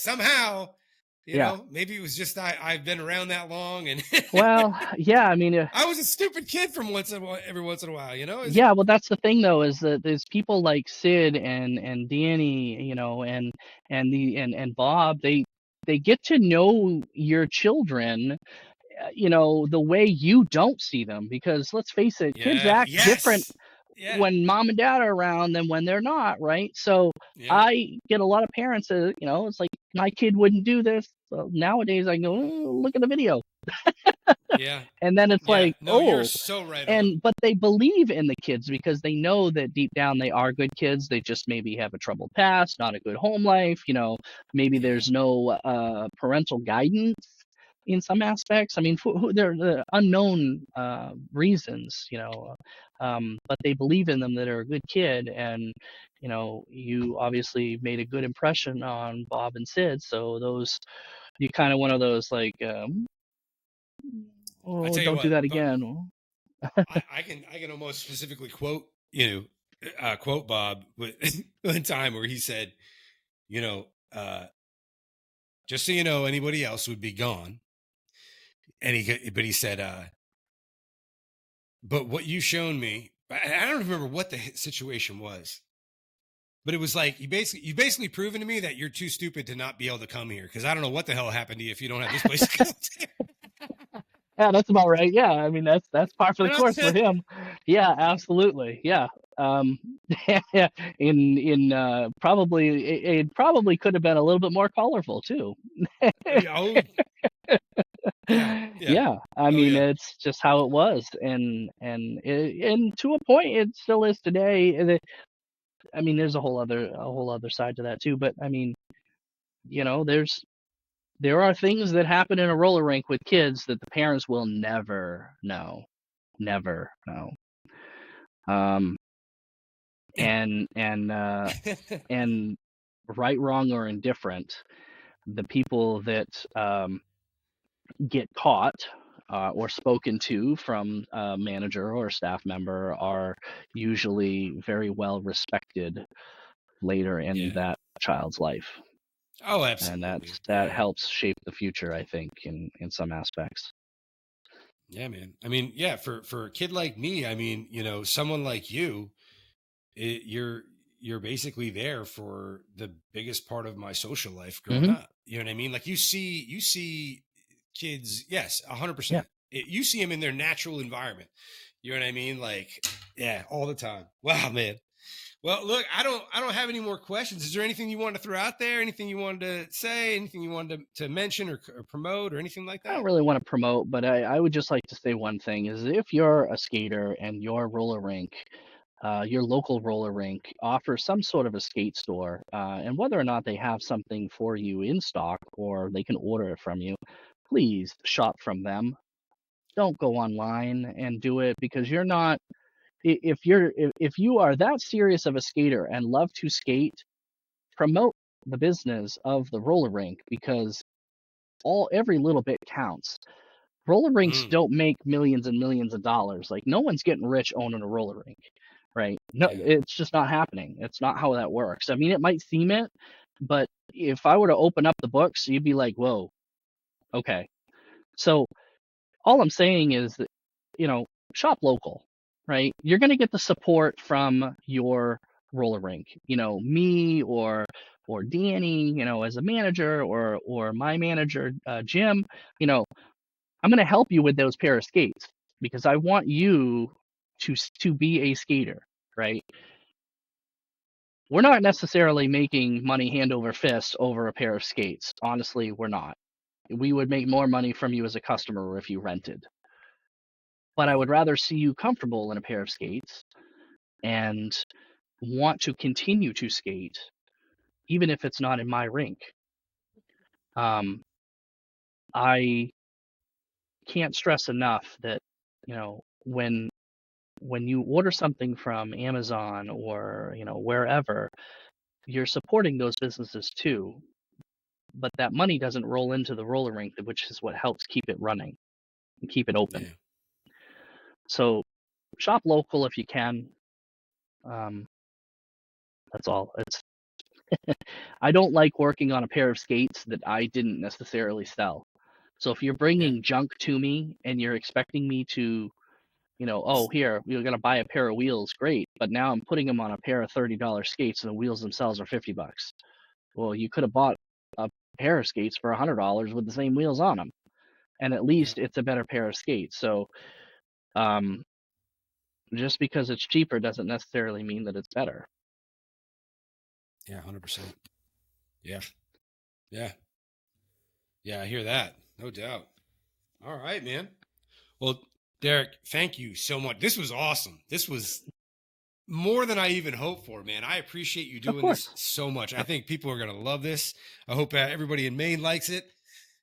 maybe it was just I've been around that long, and Well, yeah, I mean, I was a stupid kid from every once in a while, yeah, well, that's the thing though, is that there's people like Sid and Danny, and Bob. They get to know your children, the way you don't see them, because let's face it, kids Yeah. act different Yes. Yeah. when mom and dad are around than when they're not, right? So Yeah. I get a lot of parents that, it's like, my kid wouldn't do this. So nowadays I go, look at the video. Yeah. And then it's Yeah. like, No, you're so right on. but they believe in the kids because they know that deep down they are good kids. They just maybe have a troubled past, not a good home life. Maybe Yeah. there's no parental guidance in some aspects. I mean, they're the unknown reasons, but they believe in them that are a good kid. And, you obviously made a good impression on Bob and Sid. So you kind of one of those like, I oh, tell you don't do what, that but again. I can almost specifically quote Bob with one time where he said, you know, uh, just so you know, anybody else would be gone. And he said, but what you shown me, I don't remember what the situation was, but it was like you basically proven to me that you're too stupid to not be able to come here, because I don't know what the hell happened to you if you don't have this place to come to. Yeah, that's about right. Yeah, I mean that's par for the And I course for said, him. Yeah, absolutely. Yeah. Um, yeah, in probably it probably could have been a little bit more colorful too. oh yeah, yeah, Yeah, I oh mean yeah, it's just how it was, and to a point it still is today. I mean, there's a whole other side to that too. But I mean, there are things that happen in a roller rink with kids that the parents will never know. Um, and right, wrong, or indifferent, the people that get caught or spoken to from a manager or a staff member are usually very well respected later in yeah. that child's life, Oh, and absolutely. that Yeah. helps shape the future, I think, in some aspects. Yeah, man. I mean, yeah, for a kid like me, I mean, someone like you, you're basically there for the biggest part of my social life growing Hmm. up. You know what I mean? Like you see kids, yes, Yeah. 100%. You see them in their natural environment. You know what I mean? Like, yeah, all the time. Wow, man. Well, look, I don't have any more questions. Is there anything you wanted to throw out there? Anything you wanted to say? Anything you wanted to mention or promote or anything like I don't that? really want to promote, but I would just like to say one thing is if you're a skater and your roller rink, your local roller rink offers some sort of a skate store, and whether or not they have something for you in stock or they can order it from you, please shop from them. Don't go online and do it because you're not. If you are that serious of a skater and love to skate, promote the business of the roller rink because every little bit counts. Roller rinks Mm, don't make millions and millions of dollars. Like no one's getting rich owning a roller rink, right? No, yeah. it's just not happening. It's not how that works. I mean, it might seem it, but if I were to open up the books, you'd be like, "Whoa, okay." So all I'm saying is that, you know, shop local, right? You're going to get the support from your roller rink, me or Danny, as a manager or my manager, Jim, you know, I'm going to help you with those pair of skates because I want you to be a skater, right? We're not necessarily making money hand over fist over a pair of skates. Honestly, we're not. We would make more money from you as a customer if you rented. But I would rather see you comfortable in a pair of skates and want to continue to skate, even if it's not in my rink. Um, I can't stress enough that, when you order something from Amazon or wherever, you're supporting those businesses too. but that money doesn't roll into the roller rink, which is what helps keep it running and keep it open. Yeah. So shop local if you can. That's all. It's I don't like working on a pair of skates that I didn't necessarily sell. So if you're bringing junk to me and you're expecting me to, oh, here, you're going to buy a pair of wheels, great. But now I'm putting them on a pair of $30 skates and the wheels themselves are $50. Well, you could have bought a pair of skates for $100 with the same wheels on them. And at least it's a better pair of skates. So just because it's cheaper doesn't necessarily mean that it's better. Yeah, 100%. Yeah. Yeah. Yeah, I hear that. No doubt. All right, man. Well, Derek, thank you so much. This was awesome. This was more than I even hoped for, man. I appreciate you doing this so much. I think people are going to love this. I hope everybody in Maine likes it.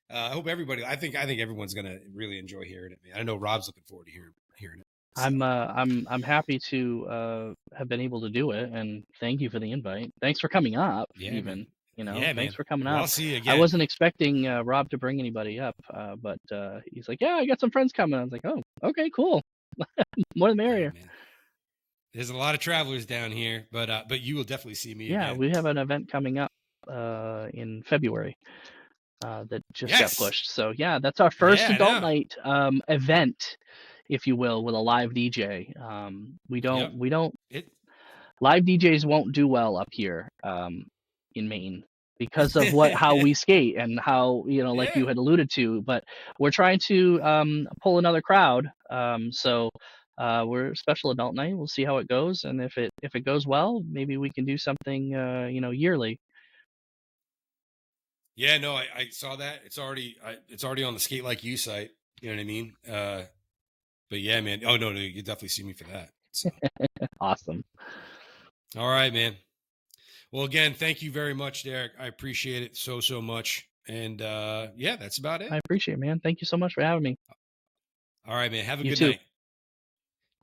I hope everybody, I think everyone's going to really enjoy hearing it, man. I know Rob's looking forward to hearing it. So. I'm happy to have been able to do it, and thank you for the invite. Thanks for coming up. Yeah, even man. thanks man. for coming well, up. I'll see you again. I wasn't expecting Rob to bring anybody up, but he's like, "Yeah, I got some friends coming." I was like, "Oh, okay, cool. More the merrier." Yeah, man. There's a lot of travelers down here, but you will definitely see me. Yeah, again. we have an event coming up in February that just got pushed. So yeah, that's our first adult night event, if you will, with a live DJ. We don't live DJs won't do well up here in Maine because of how we skate and how, like you had alluded to, but we're trying to pull another crowd. So we're a special adult night. We'll see how it goes, and if it goes well, maybe we can do something yearly. Yeah, no, I saw that. It's already on the Sk8LikeYou site. You know what I mean? But yeah, man. Oh no, you definitely see me for that. So. Awesome. All right, man. Well, again, thank you very much, Derek. I appreciate it so much. And yeah, that's about it. I appreciate it, man. Thank you so much for having me. All right, man. Have a You good too. night.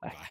Bye. Bye.